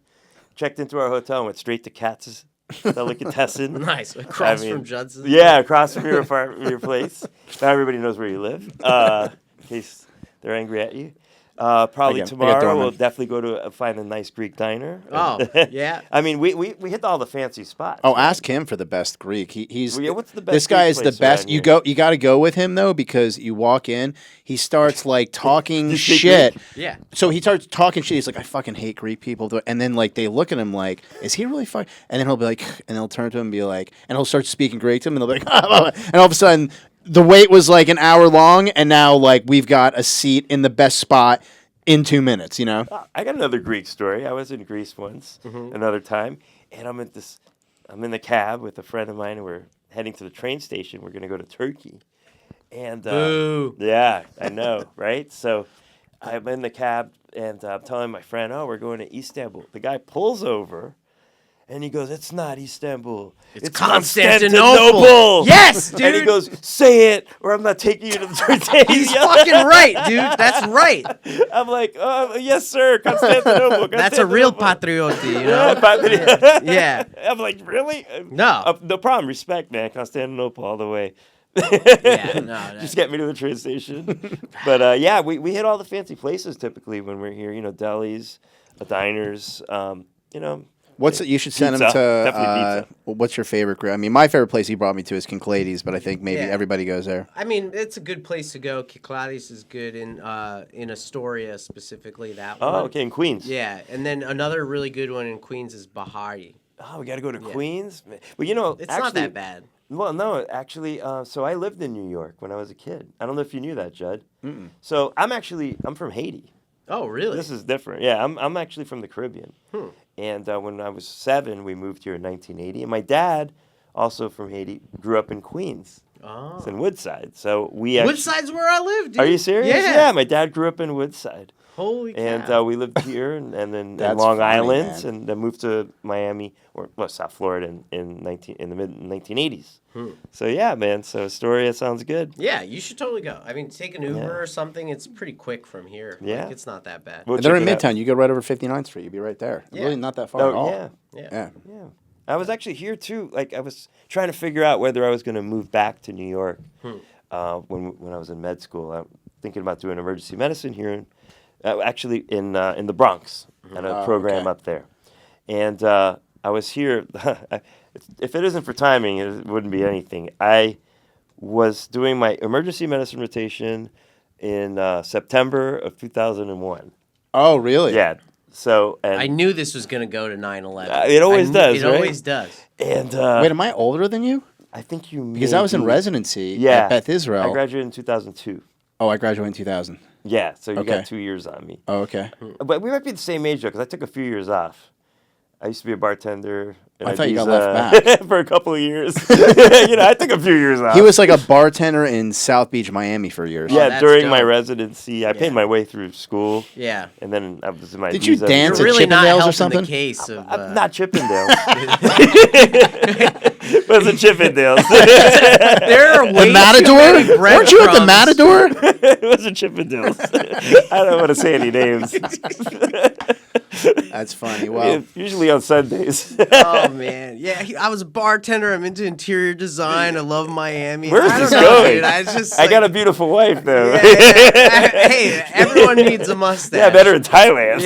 checked into our hotel, and went straight to Katz's Delicatessen. Nice. Across from Judson's. Yeah, across from your place. Now everybody knows where you live. In case they're angry at you. Probably I got tomorrow Dorman. we'll definitely go to find a nice Greek diner. Oh, yeah. I mean, we hit all the fancy spots. Oh, right? ask him for the best Greek. He's Well, yeah, what's the best this guy Greek is the place best. around You here? You got to go with him though because you walk in, he starts like talking You speak shit. Greek? Yeah. So he starts talking shit. He's like, I fucking hate Greek people. And then like they look at him like, is he really fucking? And then he'll be like, and they'll turn to him and be like, and he'll start speaking Greek to him, and they'll be like, and all of a sudden the wait was like an hour long, and now like we've got a seat in the best spot in 2 minutes. I got another Greek story. I was in Greece once, another time, and I'm in the cab with a friend of mine, and we're heading to the train station. We're going to go to Turkey. And Boo. yeah, I know, right? So I'm in the cab, and I'm telling my friend, oh, we're going to Istanbul. The guy pulls over, and he goes, it's not Istanbul. It's Constantinople. Yes, dude. And he goes, say it, or I'm not taking you to the train. He's fucking right, dude. That's right. I'm like, oh, yes, sir, Constantinople. That's a real Constantinople." patrioti, Yeah. I'm like, really? No. No problem. Respect, man. Constantinople all the way. Yeah, no. Just get me to the train station. But yeah, we hit all the fancy places typically when we're here. Delis, diners. What's it? You should send him Pizza. to. Definitely pizza. What's your favorite Greek? I mean, my favorite place he brought me to is Kinclades, but I think maybe Yeah. everybody goes there. I mean, it's a good place to go. Kiklades is good in Astoria specifically. That one. Oh, okay, in Queens. Yeah, and then another really good one in Queens is Bahari. Oh, we got to go to Yeah. Queens. Well, It's actually, not that bad. Well, no, actually, so I lived in New York when I was a kid. I don't know if you knew that, Judd. So I'm from Haiti. Oh, really? This is different. Yeah, I'm actually from the Caribbean. And when I was 7, we moved here in 1980. And my dad, also from Haiti, grew up in Queens. Oh. It's in Woodside. So we actually... Woodside's where I live, dude. Are you serious? Yeah. My dad grew up in Woodside. Holy cow. And we lived here and then in That's Long funny, Island, man. and then moved to Miami or South Florida in the mid 1980s. So yeah, man. So Astoria sounds good. Yeah, you should totally go. I mean, take an Uber or something. It's pretty quick from here. Yeah. Like, it's not that bad. We'll And they're check in it out. Midtown. You go right over 59th Street. You'll be right there. Yeah. Really not that far at all. Oh yeah. Yeah. Yeah. I was actually here too. Like I was trying to figure out whether I was going to move back to New York when I was in med school. I'm thinking about doing emergency medicine here, actually in the Bronx at a program up there. And I was here. If it isn't for timing, it wouldn't be anything. I was doing my emergency medicine rotation in September of 2001. Oh, really? Yeah. So and I knew this was going to go to 9/11. It always does, It right? always does. and Wait, am I older than you? I think you Because I was in maybe- residency Yeah. at Beth Israel. I graduated in 2002. Oh, I graduated in 2000. Yeah, so you Okay. got 2 years on me. Oh, okay. But we might be the same age, though, because I took a few years off. I used to be a bartender. I thought you got left back. For a couple of years. I took a few years off. He was like a bartender in South Beach, Miami for years. Yeah, that's during my dope. residency. I paid my way through school. Yeah. And then I was in my Did you visa. dance You're at really not Chippendales or helping something? the case of... I'm not Chippendales. Wasn't Chippendales. there are The way Matador? too many Weren't you at the breadcrumbs. Matador? It wasn't Chippendales. I don't want to say any names. That's funny. Well, Usually on Sundays. Oh man, yeah. I was a bartender. I'm into interior design. I love Miami. Where's I this don't know, going? dude. I just I got a beautiful wife, though. Hey, everyone needs a mustache. Yeah, better in Thailand.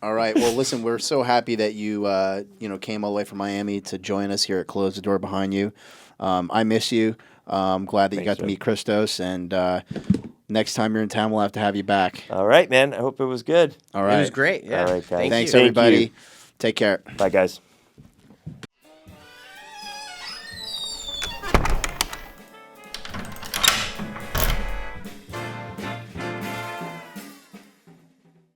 all right. Well, listen, we're so happy that you came all the way from Miami to join us here at Close the Door Behind You. I miss you. I'm glad that you got to meet ChrisTos, and next time you're in town, we'll have to have you back. All right, man. I hope it was good. All right. It was great. Yeah. All right, guys. Thanks, you. everybody. you. Take care. Bye, guys.